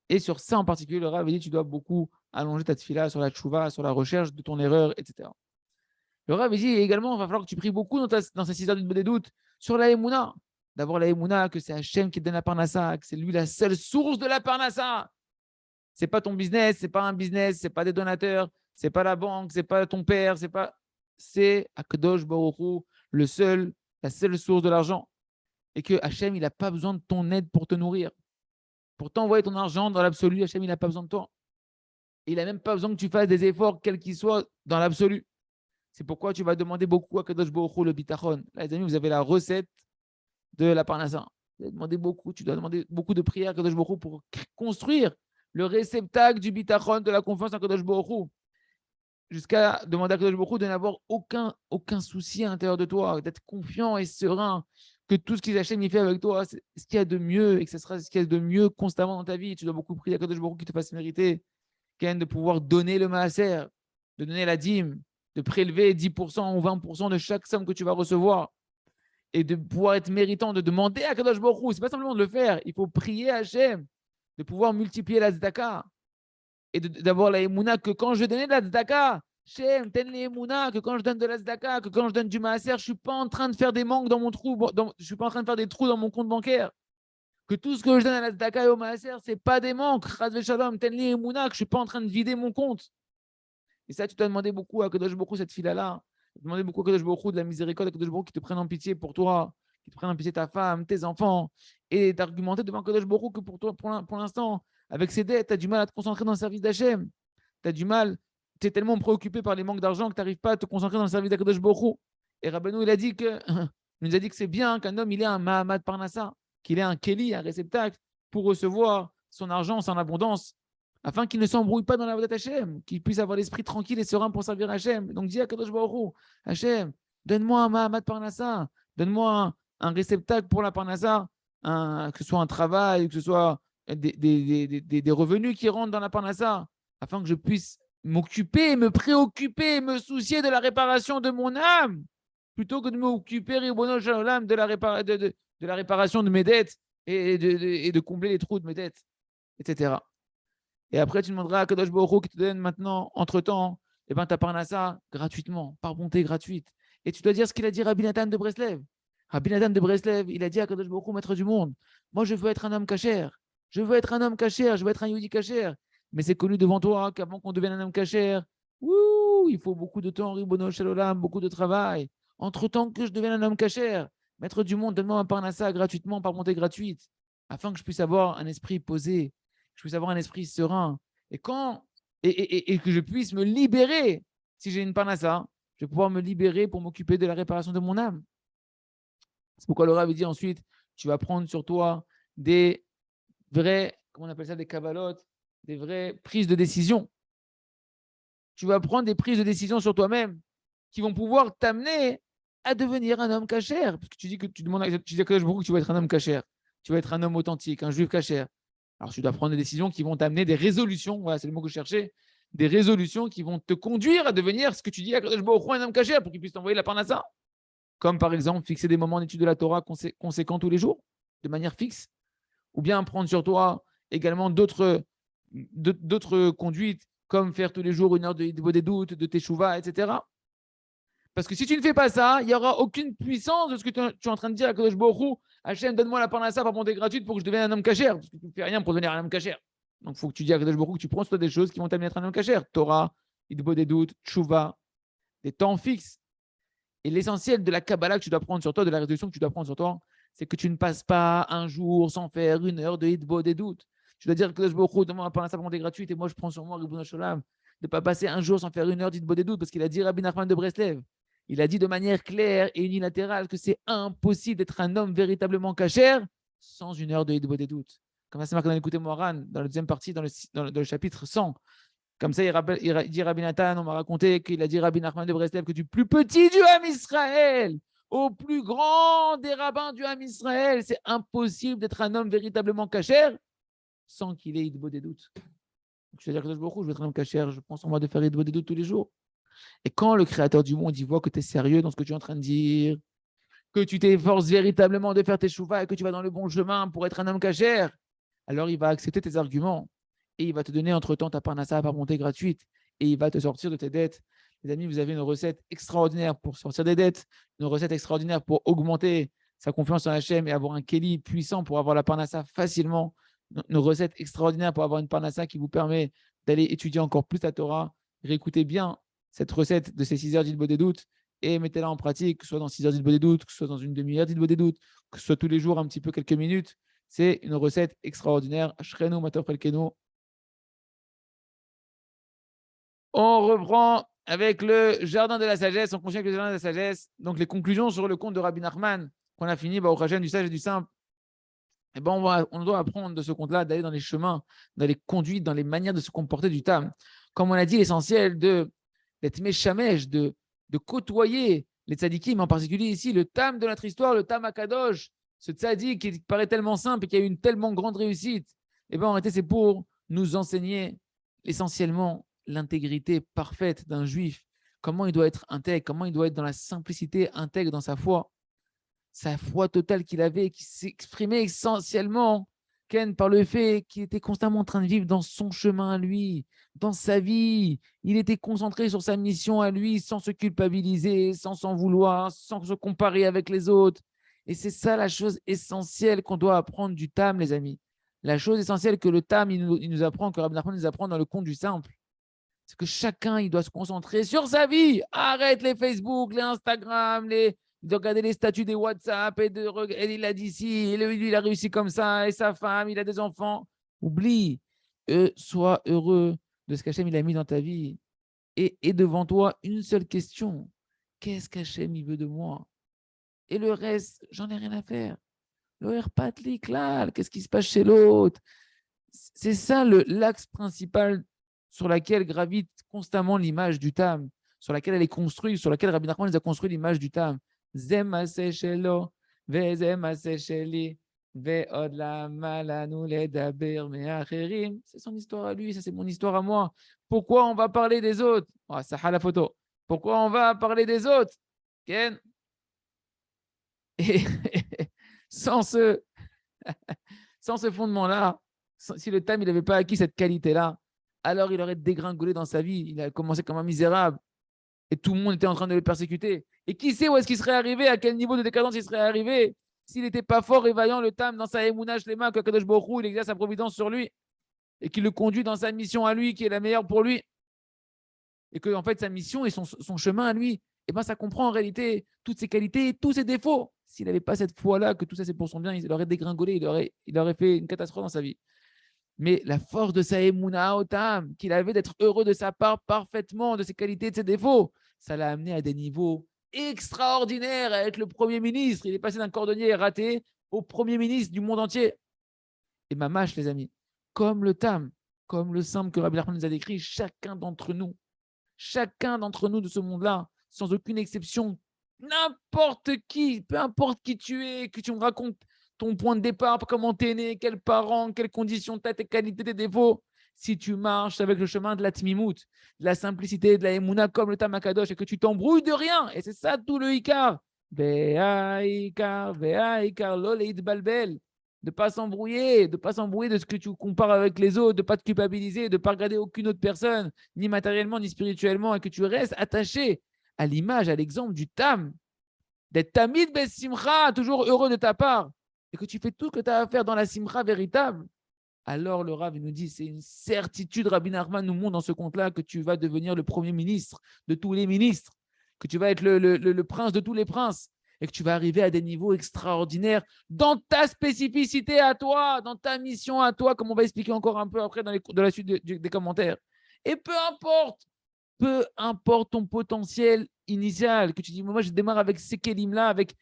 Et sur ça en particulier, le Rav avait dit tu dois beaucoup allonger ta tefila sur la tchouva, sur la recherche de ton erreur, etc. Le Rav avait dit également il va falloir que tu pries beaucoup dans cette histoire des doutes sur la Emouna. D'abord la Emouna, que c'est Hachem qui te donne la parnassa, que c'est lui la seule source de la parnassa. C'est pas ton business, c'est pas un business, c'est pas des donateurs, c'est pas la banque, c'est pas ton père, c'est Akadosh Baruch Hu, la seule source de l'argent. Et que Hachem, il n'a pas besoin de ton aide pour te nourrir. Pour t'envoyer ton argent dans l'absolu, Hachem, il n'a pas besoin de toi. Et il n'a même pas besoin que tu fasses des efforts, quels qu'ils soient, dans l'absolu. C'est pourquoi tu vas demander beaucoup à Kadosh Baruch Hu le bitachon. Là, les amis, vous avez la recette de la parnassa. Tu dois demander beaucoup de prières à Kadosh Baruch Hu pour construire le réceptacle du bitachon, de la confiance en Kadosh Baruch Hu. Jusqu'à demander à Kadosh Baruch Hu de n'avoir aucun souci à l'intérieur de toi, d'être confiant et serein, que tout ce qu'ils achètent, il fait avec toi, c'est ce qu'il y a de mieux et que ce sera ce qu'il y a de mieux constamment dans ta vie. Tu dois beaucoup prier à Kadosh Baruch Hu qui te fasse mériter, de pouvoir donner le maaser, de donner la dîme, de prélever 10% ou 20% de chaque somme que tu vas recevoir et de pouvoir être méritant, de demander à Kadosh Baruch Hu. Ce n'est pas simplement de le faire, il faut prier à Hachem, de pouvoir multiplier la tzedaka et d'avoir la émouna que quand je donnais de la tzedaka, Hachem, donne les émouna, que quand je donne de la tzedaka, que quand je donne du maaser, je ne suis pas en train de faire des manques dans mon trou, je ne suis pas en train de faire des trous dans mon compte bancaire. Que tout ce que je donne à la tzedaka et au maaser, ce n'est pas des manques. Chad Shalom, donne les émouna, que je ne suis pas en train de vider mon compte. Et ça, tu t'as demandé beaucoup à Kadosh Baruch Hu, cette fille-là. Tu as demandé beaucoup à Kadosh Baruch Hu de la miséricorde, à Kadosh Baruch Hu qui te prenne en pitié pour toi, qui te prenne en pitié ta femme, tes enfants, et d'argumenter devant Kadosh Baruch Hu que pour toi, pour l'instant, avec ces dettes, tu as du mal à te concentrer dans le service d'Hachem. Tu as du mal, tu es tellement préoccupé par les manques d'argent que tu n'arrives pas à te concentrer dans le service d'Akadosh Baruch Hu. Et Rabbeinu, il nous a dit que c'est bien qu'un homme, il ait un Mahamad Parnassa, qu'il ait un Keli, un réceptacle, pour recevoir son argent, son abondance, afin qu'il ne s'embrouille pas dans la voie d'Hachem, qu'il puisse avoir l'esprit tranquille et serein pour servir Hachem. Donc dis à Kadosh Baruch Hu, Hachem, donne-moi un Mahamad Parnassa, donne-moi un réceptacle pour la Parnassa, que ce soit un travail, que ce soit des revenus qui rentrent dans la Parnassa, afin que je puisse m'occuper, me préoccuper, me soucier de la réparation de mon âme, plutôt que de m'occuper, Ribono Shel Olam, de la réparation de mes dettes et de combler les trous de mes dettes, etc. Et après, tu demanderas à Kadosh Baruch Hu qui te donne maintenant, entre-temps, ta parnassa gratuitement, par bonté gratuite. Et tu dois dire ce qu'il a dit Rabbi Nathan de Breslev. Rabbi Nathan de Breslev, il a dit à Kadosh Baruch Hu, maître du monde, moi je veux être un homme kasher, je veux être un homme kasher, je veux être un Yehudi kasher. Mais c'est connu devant toi qu'avant qu'on devienne un homme kasher, il faut beaucoup de temps, Ribono Shel Olam, beaucoup de travail. Entre-temps que je devienne un homme kasher, maître du monde, donne-moi un parnassa gratuitement, par bonté gratuite, afin que je puisse avoir un esprit posé, que je puisse avoir un esprit serein. Et que je puisse me libérer, si j'ai une parnassa, je vais pouvoir me libérer pour m'occuper de la réparation de mon âme. C'est pourquoi le Rav dit ensuite, tu vas prendre sur toi des vraies, comment on appelle ça, des kabbalot, des vraies prises de décision. Tu vas prendre des prises de décision sur toi-même qui vont pouvoir t'amener à devenir un homme cachère. Parce que tu dis que tu demandes, tu dis à Kadosh Baruch Hu que tu vas être un homme cachère. Tu vas être un homme authentique, un juif cachère. Alors tu dois prendre des décisions qui vont t'amener des résolutions. Voilà, c'est le mot que je cherchais. Des résolutions qui vont te conduire à devenir ce que tu dis à Kadosh Baruch Hu, un homme cachère pour qu'il puisse t'envoyer la parnassa. Comme par exemple fixer des moments d'étude de la Torah conséquents tous les jours, de manière fixe. Ou bien prendre sur toi également d'autres conduites, comme faire tous les jours une heure des doutes, de teshuva, etc. Parce que si tu ne fais pas ça, il n'y aura aucune puissance de ce que tu es en train de dire à Kadosh Baruch Hu. Hachem, donne-moi la parnassa par montée gratuite pour que je devienne un homme cachère. Parce que tu ne fais rien pour devenir un homme cachère. Donc, il faut que tu dises à Kadosh Baruch Hu que tu prends sur toi des choses qui vont t'amener à être un homme cachère. Torah, Idbo des doutes, Tshuva, des temps fixes. Et l'essentiel de la Kabbalah que tu dois prendre sur toi, de la résolution que tu dois prendre sur toi, c'est que tu ne passes pas un jour sans faire une heure de Idbo des doutes. Tu dois dire que je me demande pas un montée gratuite et moi je prends sur moi, Ribono Sholem, de ne pas passer un jour sans faire une heure d'Idbo des doutes parce qu'il a dit Rabbi Nachman de Breslev. Il a dit de manière claire et unilatérale que c'est impossible d'être un homme véritablement cachère sans une heure de Idbo des doutes. Comme ça, c'est marqué dans l'écouté Moran, dans la deuxième partie, dans le chapitre 100. Comme ça, il dit Rabbi Nathan, on m'a raconté qu'il a dit Rabbi Nachman de Breslev que du plus petit du Ham Israël au plus grand des rabbins du Ham Israël, c'est impossible d'être un homme véritablement cachère sans qu'il ait Idbo des doutes. Donc, je vais dire que je vais être un homme cachère, je pense en moi de faire Idbo des doutes tous les jours. Et quand le Créateur du monde, il voit que tu es sérieux dans ce que tu es en train de dire, que tu t'efforces véritablement de faire tes chouvas et que tu vas dans le bon chemin pour être un homme cachère, alors il va accepter tes arguments et il va te donner entre-temps ta parnassa par montée gratuite et il va te sortir de tes dettes. Les amis, vous avez une recette extraordinaire pour sortir des dettes, une recette extraordinaire pour augmenter sa confiance en Hachem et avoir un Kéli puissant pour avoir la parnassa facilement, une recette extraordinaire pour avoir une parnassa qui vous permet d'aller étudier encore plus la Torah. Réécoutez bien cette recette de ces 6 heures d'Ilbo des doutes et mettez-la en pratique, que ce soit dans 6 heures d'Ilbo des doutes, que ce soit dans une demi-heure d'Ilbo des doutes, que ce soit tous les jours un petit peu quelques minutes. C'est une recette extraordinaire. Ashrenu matov chelkenu. On reprend avec le jardin de la sagesse. On continue avec le jardin de la sagesse. Donc, les conclusions sur le conte de Rabbi Nachman qu'on a fini au Chachem du sage et du simple. Eh ben, on doit apprendre de ce conte-là, d'aller dans les chemins, dans les conduites, dans les manières de se comporter du tam. Comme on a dit, l'essentiel d'être méchamèche, de côtoyer les tzadikim, en particulier ici, le tam de notre histoire, le tam akadosh, ce tzadik qui paraît tellement simple et qui a eu une tellement grande réussite. Eh ben, en réalité, c'est pour nous enseigner essentiellement l'intégrité parfaite d'un juif, comment il doit être intègre, comment il doit être dans la simplicité, intègre dans sa foi totale qu'il avait, qui s'exprimait essentiellement, Ken, par le fait qu'il était constamment en train de vivre dans son chemin à lui, dans sa vie. Il était concentré sur sa mission à lui, sans se culpabiliser, sans s'en vouloir, sans se comparer avec les autres. Et c'est ça la chose essentielle qu'on doit apprendre du Tam, les amis. La chose essentielle que le Tam, il nous apprend, que Rabbi Nachman nous apprend dans le conte du simple, c'est que chacun, il doit se concentrer sur sa vie. Arrête les Facebook, les Instagram, de regarder les statuts des WhatsApp et il a dit ci, lui, il a réussi comme ça, et sa femme, il a des enfants. Oublie, sois heureux de ce qu'Hachem il a mis dans ta vie. Et devant toi, une seule question. Qu'est-ce qu'Hachem il veut de moi? Et le reste, j'en ai rien à faire. Le patli klal, qu'est-ce qui se passe chez l'autre? C'est ça l'axe principal sur laquelle gravite constamment l'image du Tam, sur laquelle elle est construite, sur laquelle Rabbi Nachman a construit l'image du Tam. Zem aseh shelo, vezem aseh sheli, ve'od lama lanu ledaber me'acherim. C'est son histoire à lui, ça c'est mon histoire à moi. Pourquoi on va parler des autres? Oh, ça a la photo. Pourquoi on va parler des autres? Ken? Et sans ce, sans ce fondement-là, si le Tam n'avait pas acquis cette qualité-là, alors il aurait dégringolé dans sa vie. Il a commencé comme un misérable et tout le monde était en train de le persécuter. Et qui sait où est-ce qu'il serait arrivé, à quel niveau de décadence il serait arrivé, s'il n'était pas fort et vaillant, le Tam, dans sa émounage les mains, que Kadosh Baruch Hu, il exerce sa providence sur lui et qu'il le conduit dans sa mission à lui, qui est la meilleure pour lui. Et que, en fait, sa mission et son chemin à lui, eh ben, ça comprend en réalité toutes ses qualités et tous ses défauts. S'il n'avait pas cette foi-là, que tout ça c'est pour son bien, il aurait dégringolé, il aurait fait une catastrophe dans sa vie. Mais la force de sa émouna otam, qu'il avait d'être heureux de sa part parfaitement, de ses qualités et de ses défauts, ça l'a amené à des niveaux extraordinaire avec le Premier ministre. Il est passé d'un cordonnier raté au Premier ministre du monde entier. Et mamash, les amis, comme le tam, comme le simple que Rabbi Nachman nous a décrit, chacun d'entre nous de ce monde-là, sans aucune exception, n'importe qui, peu importe qui tu es, que tu me racontes ton point de départ, comment tu es né, quels parents, quelles conditions tu as, tes qualités, tes défauts, si tu marches avec le chemin de la tmimout, de la simplicité, de la émouna, comme le tamakadosh, et que tu t'embrouilles de rien, et c'est ça tout le ikar, loleit balbel, de ne pas s'embrouiller, de ce que tu compares avec les autres, de ne pas te culpabiliser, de ne pas regarder aucune autre personne, ni matériellement, ni spirituellement, et que tu restes attaché à l'image, à l'exemple du tam, d'être tamid ben simcha, toujours heureux de ta part, et que tu fais tout ce que tu as à faire dans la simcha véritable, alors le Rav nous dit, c'est une certitude, Rabbi Nachman nous montre dans ce compte-là que tu vas devenir le premier ministre de tous les ministres, que tu vas être le prince de tous les princes, et que tu vas arriver à des niveaux extraordinaires dans ta spécificité à toi, dans ta mission à toi, comme on va expliquer encore un peu après dans la suite des commentaires. Et peu importe ton potentiel initial, que tu dis, moi je démarre avec ces kélim-là, avec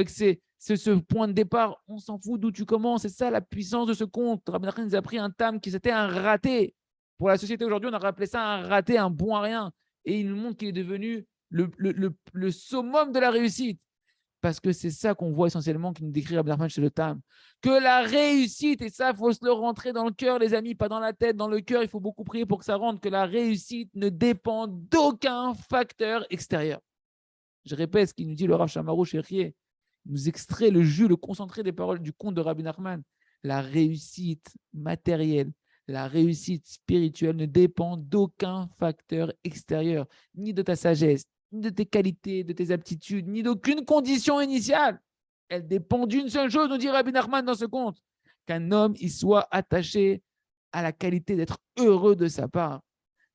ce point de départ, on s'en fout d'où tu commences, c'est ça la puissance de ce conte. Rabbi Nachman nous a pris un tam qui c'était un raté. Pour la société aujourd'hui, on aurait appelé ça un raté, un bon à rien. Et il nous montre qu'il est devenu le summum de la réussite. Parce que c'est ça qu'on voit essentiellement qui nous décrit Rabbi Nachman chez le Tam. Que la réussite, et ça, il faut se le rentrer dans le cœur, les amis, pas dans la tête, dans le cœur, il faut beaucoup prier pour que ça rentre, que la réussite ne dépend d'aucun facteur extérieur. Je répète ce qu'il nous dit le Rav Shamarou Sherié. Il nous extrait le jus, le concentré des paroles du conte de Rabbi Nachman. La réussite matérielle, la réussite spirituelle ne dépend d'aucun facteur extérieur, ni de ta sagesse, ni de tes qualités, de tes aptitudes, ni d'aucune condition initiale. Elle dépend d'une seule chose, nous dit Rabbi Nachman dans ce conte, qu'un homme y soit attaché à la qualité d'être heureux de sa part,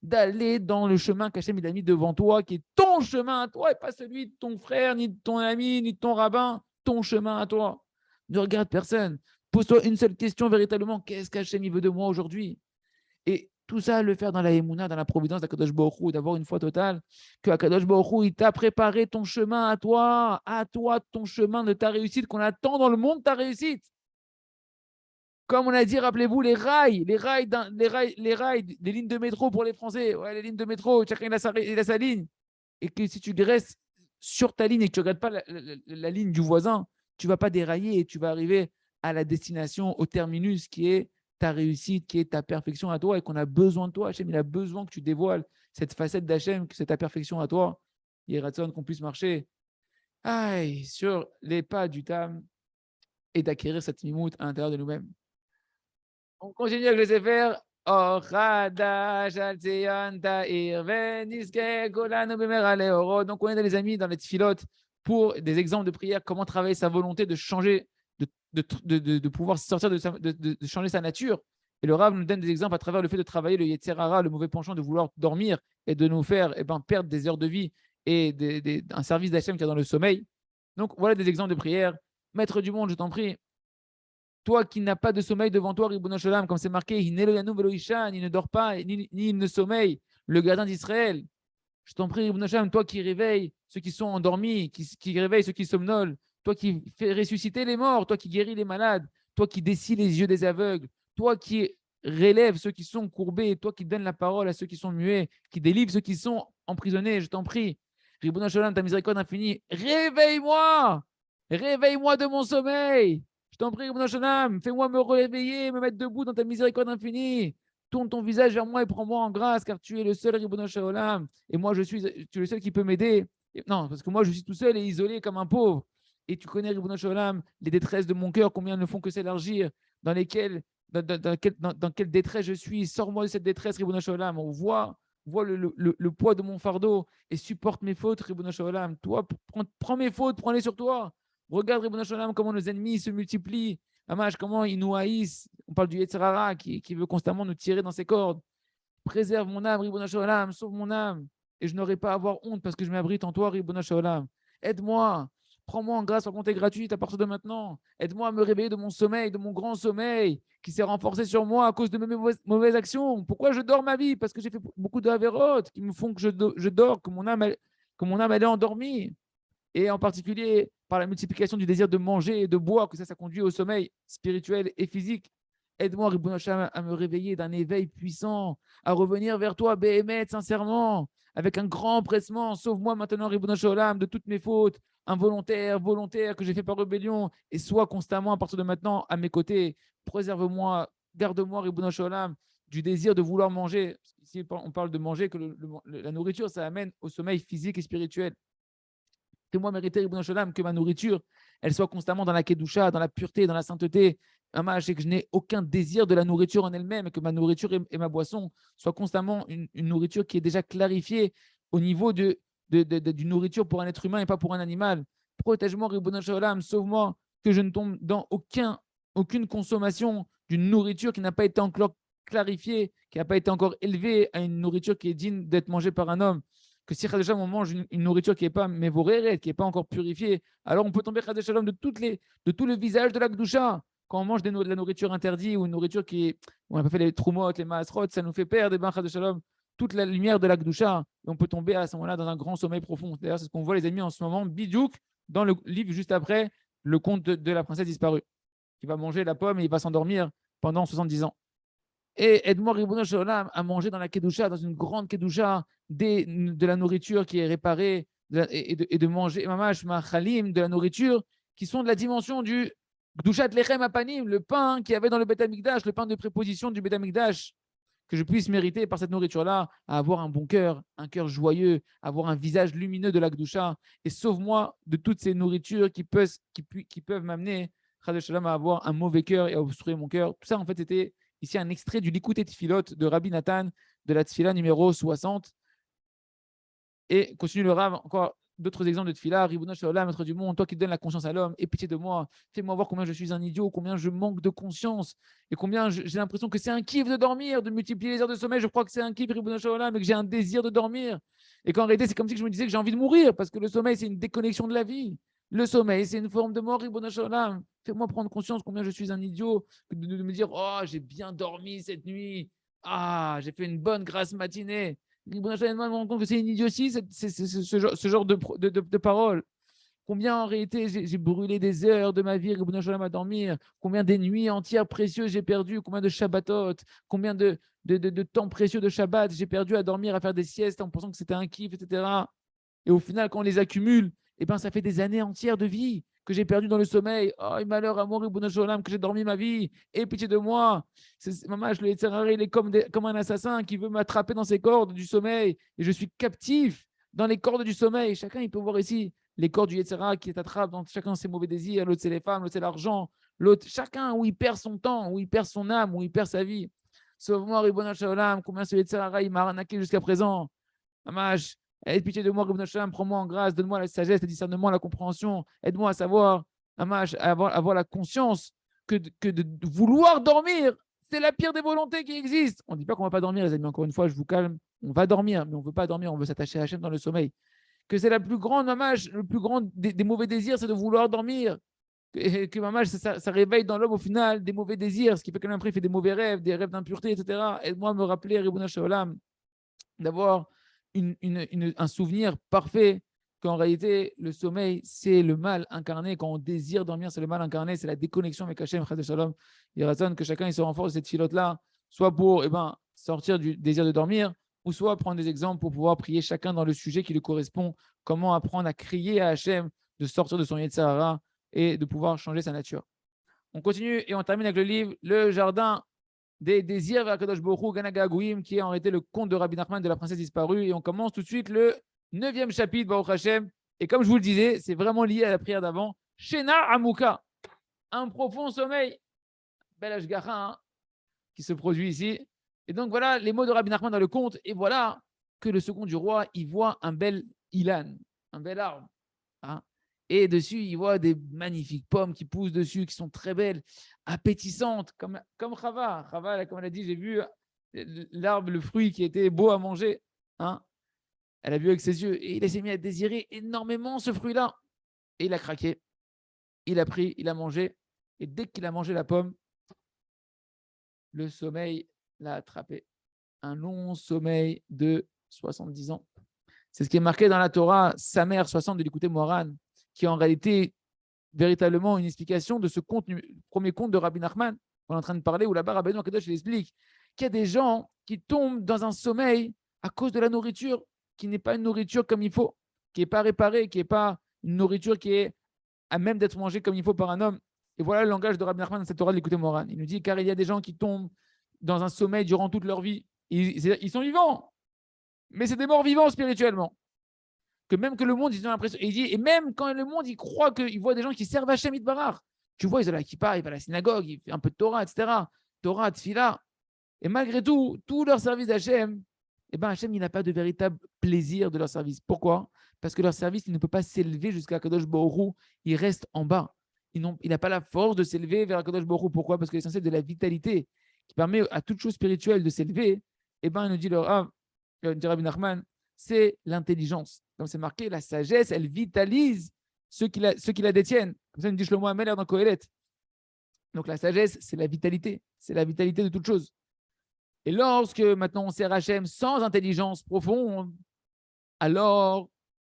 d'aller dans le chemin qu'Hachem il a mis devant toi, qui est ton chemin à toi, et pas celui de ton frère, ni de ton ami, ni de ton rabbin, ton chemin à toi. Ne regarde personne. Pose-toi une seule question véritablement, qu'est-ce qu'Hachem il veut de moi aujourd'hui? Et tout ça, le faire dans la émouna, dans la providence d'Akadosh Baruch Hu, d'avoir une foi totale, que Akadosh Baruch Hu, il t'a préparé ton chemin à toi, ton chemin de ta réussite, qu'on attend dans le monde de ta réussite. Comme on a dit, rappelez-vous, les rails, les lignes de métro pour les Français, ouais, les lignes de métro, chacun il a sa ligne. Et que si tu restes sur ta ligne et que tu ne regardes pas la ligne du voisin, tu ne vas pas dérailler et tu vas arriver à la destination, au terminus qui est ta réussite, qui est ta perfection à toi et qu'on a besoin de toi. Hachem, il a besoin que tu dévoiles cette facette d'Hachem, que c'est ta perfection à toi. Il est qu'on puisse marcher sur les pas du Tam et d'acquérir cette mimoute à l'intérieur de nous-mêmes. On continue avec les effets. Donc, on est les amis dans les tfilotes pour des exemples de prière, comment travailler sa volonté de changer, de pouvoir sortir de changer sa nature. Et le Rav nous donne des exemples à travers le fait de travailler le Yetzer Hara, le mauvais penchant de vouloir dormir et de nous faire perdre des heures de vie et un service d'Hachem qui est dans le sommeil. Donc, voilà des exemples de prière. Maître du monde, je t'en prie, toi qui n'as pas de sommeil devant toi, Ribono Shalom, comme c'est marqué, il ne dort pas, ni il ne sommeille, le gardien d'Israël. Je t'en prie, Ribono Shalom, toi qui réveilles ceux qui sont endormis, qui réveille ceux qui somnolent, toi qui fais ressusciter les morts, toi qui guéris les malades, toi qui dessis les yeux des aveugles, toi qui relèves ceux qui sont courbés, toi qui donnes la parole à ceux qui sont muets, qui délivres ceux qui sont emprisonnés, je t'en prie. Ribono Shalom, ta miséricorde infinie, réveille-moi de mon sommeil. Je t'en prie, mon Shalom, fais-moi me réveiller, me mettre debout dans ta miséricorde infinie. Tourne ton visage vers moi et prends-moi en grâce, car tu es le seul Ribono Shalom. Et moi, tu es le seul qui peut m'aider. Non, parce que moi, je suis tout seul et isolé comme un pauvre. Et tu connais, Ribono Shalom, les détresses de mon cœur, combien ne font que s'élargir, dans quelle détresse je suis. Sors-moi de cette détresse, Ribono Shalom. On voit le poids de mon fardeau et supporte mes fautes, Ribono Shalom. Toi, prends mes fautes, prends-les sur toi. Regarde, Ribono Shalom, comment nos ennemis se multiplient. Amash, comment ils nous haïssent. On parle du Yetzer Hara qui veut constamment nous tirer dans ses cordes. Préserve mon âme, Ribono Shalom, sauve mon âme. Et je n'aurai pas à avoir honte parce que je m'abrite en toi, Ribono Shalom. Aide-moi. Prends-moi en grâce par bonté gratuite à partir de maintenant. Aide-moi à me réveiller de mon sommeil, de mon grand sommeil qui s'est renforcé sur moi à cause de mes mauvaises actions. Pourquoi je dors ma vie? Parce que j'ai fait beaucoup de avérotes qui me font que je dors, que mon âme elle est endormie. et en particulier par la multiplication du désir de manger et de boire, que ça conduit au sommeil spirituel et physique. Aide-moi, Ribono Shel Olam, à me réveiller d'un éveil puissant, à revenir vers toi, Béhémet, sincèrement, avec un grand empressement. Sauve-moi maintenant, Ribono Shel Olam, de toutes mes fautes, involontaires, volontaires, que j'ai fait par rébellion, et sois constamment, à partir de maintenant, à mes côtés. Préserve-moi, garde-moi, Ribono Shel Olam, du désir de vouloir manger. Ici, on parle de manger, que la nourriture, ça amène au sommeil physique et spirituel. Fais-moi mériter, Ribono Shel Olam, que ma nourriture, elle soit constamment dans la kedusha, dans la pureté, dans la sainteté. Et que je n'ai aucun désir de la nourriture en elle-même, et que ma nourriture et ma boisson soient constamment une nourriture qui est déjà clarifiée au niveau d'une nourriture pour un être humain et pas pour un animal. Protège-moi, Ribono Shel Olam, sauve-moi, que je ne tombe dans aucune consommation d'une nourriture qui n'a pas été encore clarifiée, qui n'a pas été encore élevée à une nourriture qui est digne d'être mangée par un homme. Que si déjà on mange une nourriture qui n'est pas mévorée, qui n'est pas encore purifiée, alors on peut tomber de tout le visage de la Gdusha. Quand on mange de la nourriture interdite ou une nourriture où on n'a pas fait les troumotes, les maasrot, ça nous fait perdre toute la lumière de la Gdusha. Et on peut tomber à ce moment-là dans un grand sommeil profond. D'ailleurs, c'est ce qu'on voit, les amis, en ce moment, Bidouk, dans le livre juste après, le conte de la princesse disparue, qui va manger la pomme et il va s'endormir pendant 70 ans. Et aide-moi, Ribono Shel Olam, à manger dans la Kedusha, dans une grande Kedusha, de la nourriture qui est réparée et de manger, mamash, machalim, de la nourriture qui sont de la dimension du Gdushat Lechem Apanim, le pain qu'il y avait dans le Beth Amikdash, le pain de préposition du Beth Amikdash, que je puisse mériter par cette nourriture-là, à avoir un bon cœur, un cœur joyeux, avoir un visage lumineux de la Gdusha. Et sauve-moi de toutes ces nourritures qui peuvent m'amener, à avoir un mauvais cœur et à obstruer mon cœur. Tout ça, en fait, c'était ici un extrait du Likuté Tfilot de Rabbi Nathan, de la Tfila numéro 60. Et continue le Rav, encore d'autres exemples de Tfila. Ribono Shel Olam, maître du monde, toi qui donnes la conscience à l'homme, aie pitié de moi. Fais-moi voir combien je suis un idiot, combien je manque de conscience et combien j'ai l'impression que c'est un kiff de dormir, de multiplier les heures de sommeil. Je crois que c'est un kiff, Ribono Shel Olam, et que j'ai un désir de dormir. Et qu'en réalité, c'est comme si je me disais que j'ai envie de mourir parce que le sommeil, c'est une déconnexion de la vie. Le sommeil, c'est une forme de mort, Ribono Shel Olam. Fais-moi prendre conscience combien je suis un idiot, de me dire, oh, j'ai bien dormi cette nuit. Ah, j'ai fait une bonne grasse matinée. Je me rends compte que c'est une idiotie, ce genre de paroles. Combien en réalité j'ai brûlé des heures de ma vie, à dormir. Combien des nuits entières précieuses j'ai perdu. Combien de Shabbatot. Combien de temps précieux de Shabbat j'ai perdu à dormir, à faire des siestes en pensant que c'était un kiff, etc. Et au final, quand on les accumule, eh ben, ça fait des années entières de vie que j'ai perdu dans le sommeil. Oh, et malheur à moi, que j'ai dormi ma vie. Et pitié de moi. Maman, le Yetzirah, il est comme un assassin qui veut m'attraper dans ses cordes du sommeil. Et je suis captif dans les cordes du sommeil. Chacun, il peut voir ici les cordes du Yetzirah qui t'attrapent dans chacun ses mauvais désirs. L'autre, c'est les femmes, l'autre, c'est l'argent. L'autre, chacun où il perd son temps, où il perd son âme, où il perd sa vie. Sauve-moi, Ribono Shel Olam, combien ce Yetzirah, il m'a arnaqué jusqu'à présent. Maman, aie pitié de moi, Ribono Shel Olam, prends-moi en grâce, donne-moi la sagesse, le discernement, la compréhension. Aide-moi à savoir, à avoir la conscience que de vouloir dormir, c'est la pire des volontés qui existent. On ne dit pas qu'on ne va pas dormir, les amis. Encore une fois, je vous calme. On va dormir, mais on ne veut pas dormir. On veut s'attacher à Hachem dans le sommeil. Que c'est la plus grande hommage, le plus grand des mauvais désirs, c'est de vouloir dormir. Que mamage, ça réveille dans l'homme au final des mauvais désirs, ce qui fait que après il fait des mauvais rêves, des rêves d'impureté, etc. Aide-moi à me rappeler, Ribono Shel Olam, d'avoir un souvenir parfait qu'en réalité, le sommeil, c'est le mal incarné. Quand on désire dormir, c'est le mal incarné, c'est la déconnexion avec Hachem, Chas Shalom. Il raisonne que chacun il se renforce de cette filote-là, soit pour sortir du désir de dormir, ou soit prendre des exemples pour pouvoir prier chacun dans le sujet qui lui correspond. Comment apprendre à crier à Hachem de sortir de son Yetzer Hara et de pouvoir changer sa nature. On continue et on termine avec le livre Le Jardin des désirs vers Kadosh Baruch Hu, Ganaga Agouim, qui est en réalité le conte de Rabbi Nachman de la princesse disparue. Et on commence tout de suite le 9e chapitre, Baruch Hashem. Et comme je vous le disais, c'est vraiment lié à la prière d'avant. Shena Amuka, un profond sommeil. Bel Ashgacha hein, qui se produit ici. Et donc voilà les mots de Rabbi Nachman dans le conte. Et voilà que le second du roi, il voit un bel ilan, un bel arbre. Hein. Et dessus, il voit des magnifiques pommes qui poussent dessus, qui sont très belles, appétissantes, comme Chava. Chava, comme elle a dit, j'ai vu l'arbre, le fruit qui était beau à manger. Hein. Elle a vu avec ses yeux. Et il s'est mis à désirer énormément ce fruit-là. Et il a craqué. Il a pris, il a mangé. Et dès qu'il a mangé la pomme, le sommeil l'a attrapé. Un long sommeil de 70 ans. C'est ce qui est marqué dans la Torah, Samer 60 de l'écouter Moran, qui est en réalité véritablement une explication de ce conte, premier conte de Rabbi Nachman qu'on est en train de parler, où là-bas, Rabbi Akadosh explique qu'il y a des gens qui tombent dans un sommeil à cause de la nourriture, qui n'est pas une nourriture comme il faut, qui n'est pas réparée, qui n'est pas une nourriture qui est à même d'être mangée comme il faut par un homme. Et voilà le langage de Rabbi Nachman dans cette Torah de l'écouter Moran. Il nous dit, car il y a des gens qui tombent dans un sommeil durant toute leur vie. Ils sont vivants, mais c'est des morts vivants spirituellement. Que même que le monde, ils ont l'impression. Et, et même quand le monde, il croit qu'il voit des gens qui servent Hachem Itbarach. Tu vois, ils ont la kippa, ils vont à la synagogue, ils font un peu de Torah, etc. Torah, Tfila. Et malgré tout, tout leur service d'Hachem, eh ben Hachem, il n'a pas de véritable plaisir de leur service. Pourquoi? Parce que leur service, il ne peut pas s'élever jusqu'à Kadosh Baruch Hu. Il reste en bas. Il n'a pas la force de s'élever vers Kadosh Baruch Hu. Pourquoi? Parce que l'essentiel de la vitalité qui permet à toute chose spirituelle de s'élever, eh ben, il nous dit le Rav, Rabbi Nachman, c'est l'intelligence. Comme c'est marqué, la sagesse, elle vitalise ceux qui la détiennent. Comme ça, il nous dit Shlomo Ameler dans Kohelet. Donc la sagesse, c'est la vitalité. C'est la vitalité de toute chose. Et lorsque maintenant on sert Hachem sans intelligence profonde, alors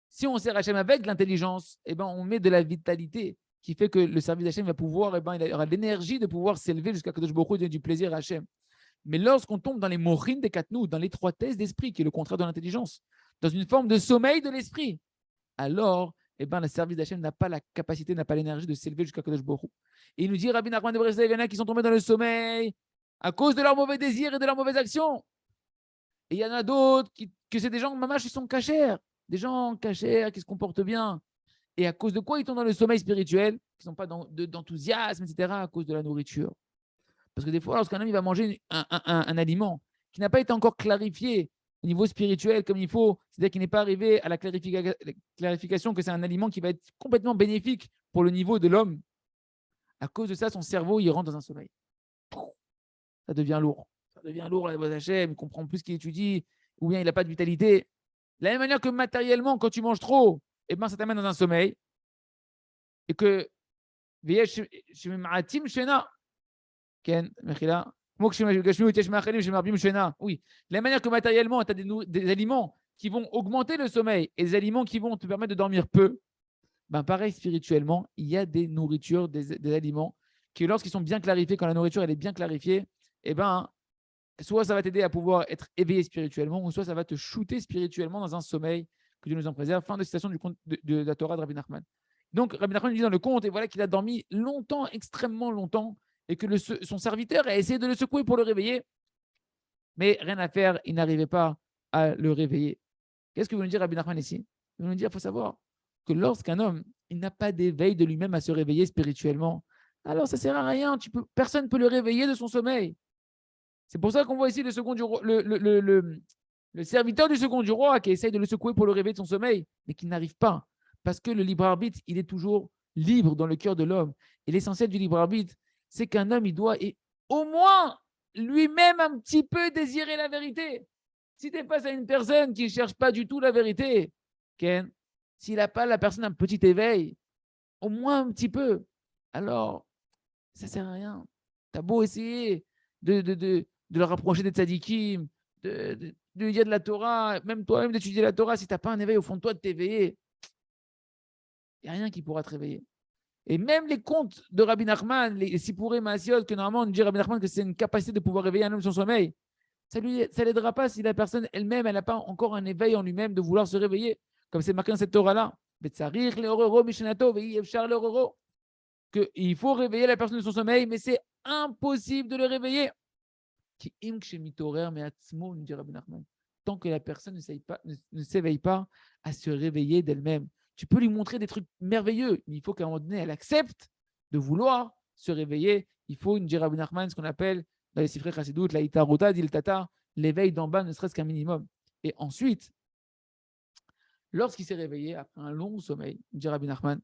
si on sert Hachem avec de l'intelligence, eh ben, on met de la vitalité qui fait que le service d'Hachem va pouvoir, eh ben, il aura l'énergie de pouvoir s'élever jusqu'à Kadosh Baruch Hu, donner du plaisir à Hachem. Mais lorsqu'on tombe dans les mochines des katnou, dans l'étroitesse d'esprit, qui est le contraire de l'intelligence, dans une forme de sommeil de l'esprit, alors eh ben, le service d'Hachem n'a pas la capacité, n'a pas l'énergie de s'élever jusqu'à Kadosh Baruch Hu. Et il nous dit, Rabbi Nachman de Breslev, il y en a qui sont tombés dans le sommeil à cause de leurs mauvais désirs et de leurs mauvaises actions. Et il y en a d'autres que c'est des gens, mamash, ils sont cachers, des gens cachers qui se comportent bien. Et à cause de quoi ils tombent dans le sommeil spirituel, qui n'ont pas d'enthousiasme, etc., à cause de la nourriture. Parce que des fois, lorsqu'un homme il va manger un aliment qui n'a pas été encore clarifié au niveau spirituel comme il faut, c'est-à-dire qu'il n'est pas arrivé à la clarification que c'est un aliment qui va être complètement bénéfique pour le niveau de l'homme, à cause de ça, son cerveau, il rentre dans un sommeil. Ça devient lourd. Ça devient lourd, la voix d'Hachem, il ne comprend plus ce qu'il étudie, ou bien il n'a pas de vitalité. De la même manière que matériellement, quand tu manges trop, eh ben, ça t'amène dans un sommeil. Et que Ken, oui, la manière que matériellement, tu as des aliments qui vont augmenter le sommeil et des aliments qui vont te permettre de dormir peu, ben pareil, spirituellement, il y a des nourritures, des aliments qui, lorsqu'ils sont bien clarifiés, quand la nourriture elle est bien clarifiée, eh ben, soit ça va t'aider à pouvoir être éveillé spirituellement, ou soit ça va te shooter spirituellement dans un sommeil que Dieu nous en préserve. Fin de citation de la Torah de Rabbi Nachman. Donc, Rabbi Nachman dit dans le conte, et voilà qu'il a dormi longtemps, extrêmement longtemps, et que son serviteur a essayé de le secouer pour le réveiller, mais rien à faire, il n'arrivait pas à le réveiller. Qu'est-ce que veut nous dire Rabbi Nachman ici? Il veut nous dire qu'il faut savoir que lorsqu'un homme il n'a pas d'éveil de lui-même à se réveiller spirituellement, alors ça ne sert à rien. Personne ne peut le réveiller de son sommeil. C'est pour ça qu'on voit ici le serviteur du second du roi qui essaye de le secouer pour le réveiller de son sommeil, mais qui n'arrive pas. Parce que le libre arbitre, il est toujours libre dans le cœur de l'homme. Et l'essentiel du libre arbitre, c'est qu'un homme, il doit au moins lui-même un petit peu désirer la vérité. Si tu es face à une personne qui ne cherche pas du tout la vérité, Ken, s'il n'a pas la personne un petit éveil, au moins un petit peu, alors ça ne sert à rien. Tu as beau essayer de le rapprocher des tzadikim, de lui dire de la Torah, même toi-même d'étudier la Torah, si tu n'as pas un éveil au fond de toi de t'éveiller, il n'y a rien qui pourra te réveiller. Et même les contes de Rabbi Nachman, les Sipuré Maasiot, que normalement on dit Rabbi Nachman que c'est une capacité de pouvoir réveiller un homme de son sommeil, ça ne l'aidera pas si la personne elle-même, elle n'a pas encore un éveil en lui-même de vouloir se réveiller, comme c'est marqué dans cette Torah-là. Il faut réveiller la personne de son sommeil, mais c'est impossible de le réveiller. Tant que la personne ne s'éveille pas à se réveiller d'elle-même. Tu peux lui montrer des trucs merveilleux, mais il faut qu'à un moment donné, elle accepte de vouloir se réveiller. Il faut une Rabbi Nachman, ce qu'on appelle dans les Sifrei Chassidut, la Itarota, Dil Tata, l'éveil d'en bas, ne serait-ce qu'un minimum. Et ensuite, lorsqu'il s'est réveillé, après un long sommeil, Rabbi Nachman,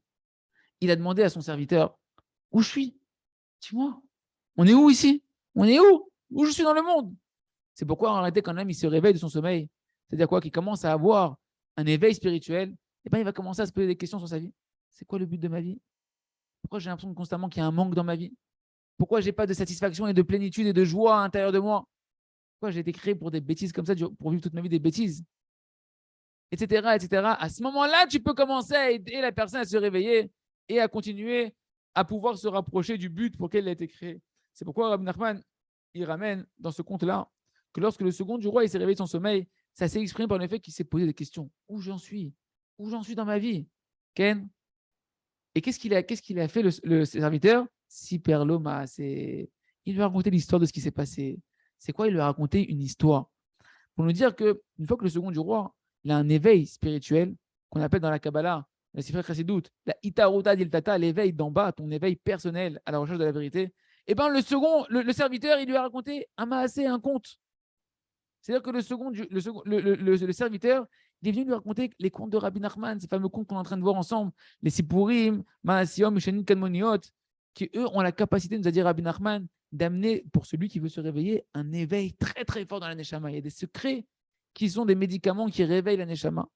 il a demandé à son serviteur, où je suis? Dis-moi, on est où ici? On est où? Où je suis dans le monde? C'est pourquoi en réalité, quand même, il se réveille de son sommeil, c'est-à-dire quoi? Qu'il commence à avoir un éveil spirituel, et ben, il va commencer à se poser des questions sur sa vie. C'est quoi le but de ma vie? Pourquoi j'ai l'impression constamment qu'il y a un manque dans ma vie? Pourquoi je n'ai pas de satisfaction et de plénitude et de joie à l'intérieur de moi? Pourquoi j'ai été créé pour des bêtises comme ça, pour vivre toute ma vie des bêtises? etc., etc. À ce moment-là, tu peux commencer à aider la personne à se réveiller et à continuer à pouvoir se rapprocher du but pour lequel elle a été créée. C'est pourquoi Rabbi Nachman, il ramène dans ce conte-là que lorsque le second du roi il s'est réveillé de son sommeil, ça s'est exprimé par le fait qu'il s'est posé des questions. Où j'en suis? Où j'en suis dans ma vie? Ken? Et qu'est-ce qu'il a fait le serviteur? Si Perloma, il lui a raconté l'histoire de ce qui s'est passé. C'est quoi? Il lui a raconté une histoire. Pour nous dire qu'une fois que le second du roi, il a un éveil spirituel, qu'on appelle dans la Kabbalah, la Sifra Chassidut, la Itaruta Diltata, l'éveil d'en bas, ton éveil personnel à la recherche de la vérité, et bien le second, le serviteur, il lui a raconté un maasé, un conte. C'est-à-dire que le serviteur, il est venu lui raconter les contes de Rabbi Nachman, ces fameux contes qu'on est en train de voir ensemble, les Sipurim, Maasiom, Mishanin, Kadmoniot, qui eux ont la capacité, nous a dit Rabbi Nachman, d'amener pour celui qui veut se réveiller un éveil très très fort dans la Neshama. Il y a des secrets qui sont des médicaments qui réveillent la Neshama.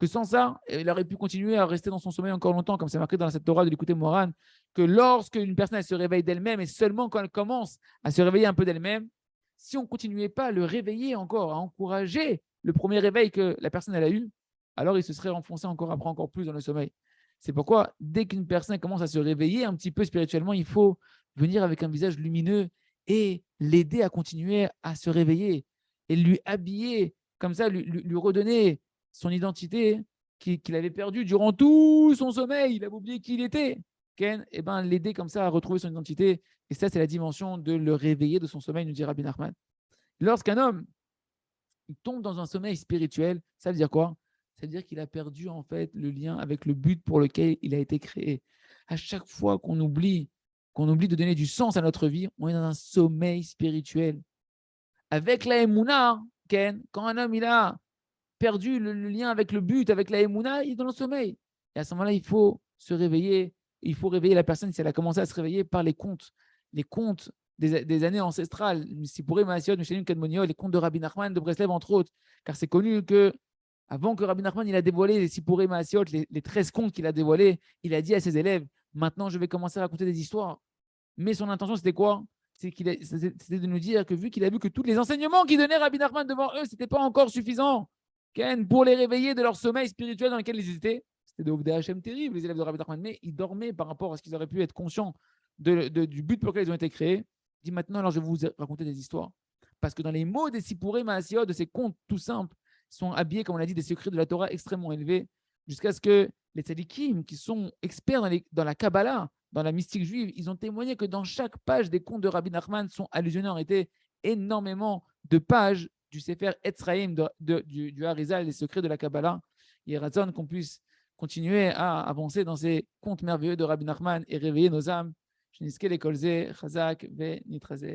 Que sans ça, il aurait pu continuer à rester dans son sommeil encore longtemps, comme c'est marqué dans cette Torah de l'écouter Moran, que lorsque une personne elle se réveille d'elle-même, et seulement quand elle commence à se réveiller un peu d'elle-même, si on ne continuait pas à le réveiller encore, à encourager le premier réveil que la personne elle a eu, alors il se serait enfoncé encore après encore plus dans le sommeil. C'est pourquoi, dès qu'une personne commence à se réveiller un petit peu spirituellement, il faut venir avec un visage lumineux et l'aider à continuer à se réveiller et lui habiller, comme ça, lui redonner son identité qu'il avait perdue durant tout son sommeil. Il avait oublié qui il était. Ken, eh ben, l'aider comme ça à retrouver son identité. Et ça, c'est la dimension de le réveiller de son sommeil, nous dit Rabbi Nachman. Lorsqu'un homme il tombe dans un sommeil spirituel, ça veut dire quoi? Ça veut dire qu'il a perdu en fait le lien avec le but pour lequel il a été créé. À chaque fois qu'on oublie de donner du sens à notre vie, on est dans un sommeil spirituel. Avec la Emouna, Ken, quand un homme il a perdu le lien avec le but, avec la Emouna, il est dans le sommeil. Et à ce moment-là, il faut se réveiller. Il faut réveiller la personne si elle a commencé à se réveiller par les contes des années ancestrales, Sipouré, Maasiot, Mishalim, Kadmoniot, les contes de Rabbi Nachman, de Breslev, entre autres. Car c'est connu que avant que Rabbi Nachman il a dévoilé les Sipouré, Maasiot, les 13 contes qu'il a dévoilés, il a dit à ses élèves, maintenant je vais commencer à raconter des histoires. Mais son intention, c'était quoi? C'était de nous dire que vu qu'il a vu que tous les enseignements qu'il donnait Rabbi Nachman devant eux, ce n'était pas encore suffisant. Ken, pour les réveiller de leur sommeil spirituel dans lequel ils étaient. C'était des OVDHM terribles, les élèves de Rabbi Nachman, mais ils dormaient par rapport à ce qu'ils auraient pu être conscients du but pour lequel ils ont été créés. Il dit maintenant, alors je vais vous raconter des histoires. Parce que dans les mots des Sipouré Maasiot, de ces contes tout simples, sont habillés, comme on l'a dit, des secrets de la Torah extrêmement élevés, jusqu'à ce que les tzadikim, qui sont experts dans la Kabbalah, dans la mystique juive, ils ont témoigné que dans chaque page des contes de Rabbi Nachman sont allusionnés en réalité énormément de pages du Sefer Etzraïm, du Harizal, les secrets de la Kabbalah. Il est raison qu'on puisse continuer à avancer dans ces contes merveilleux de Rabbi Nachman et réveiller nos âmes. שנזכה לכל זה, חזק ונתחזק.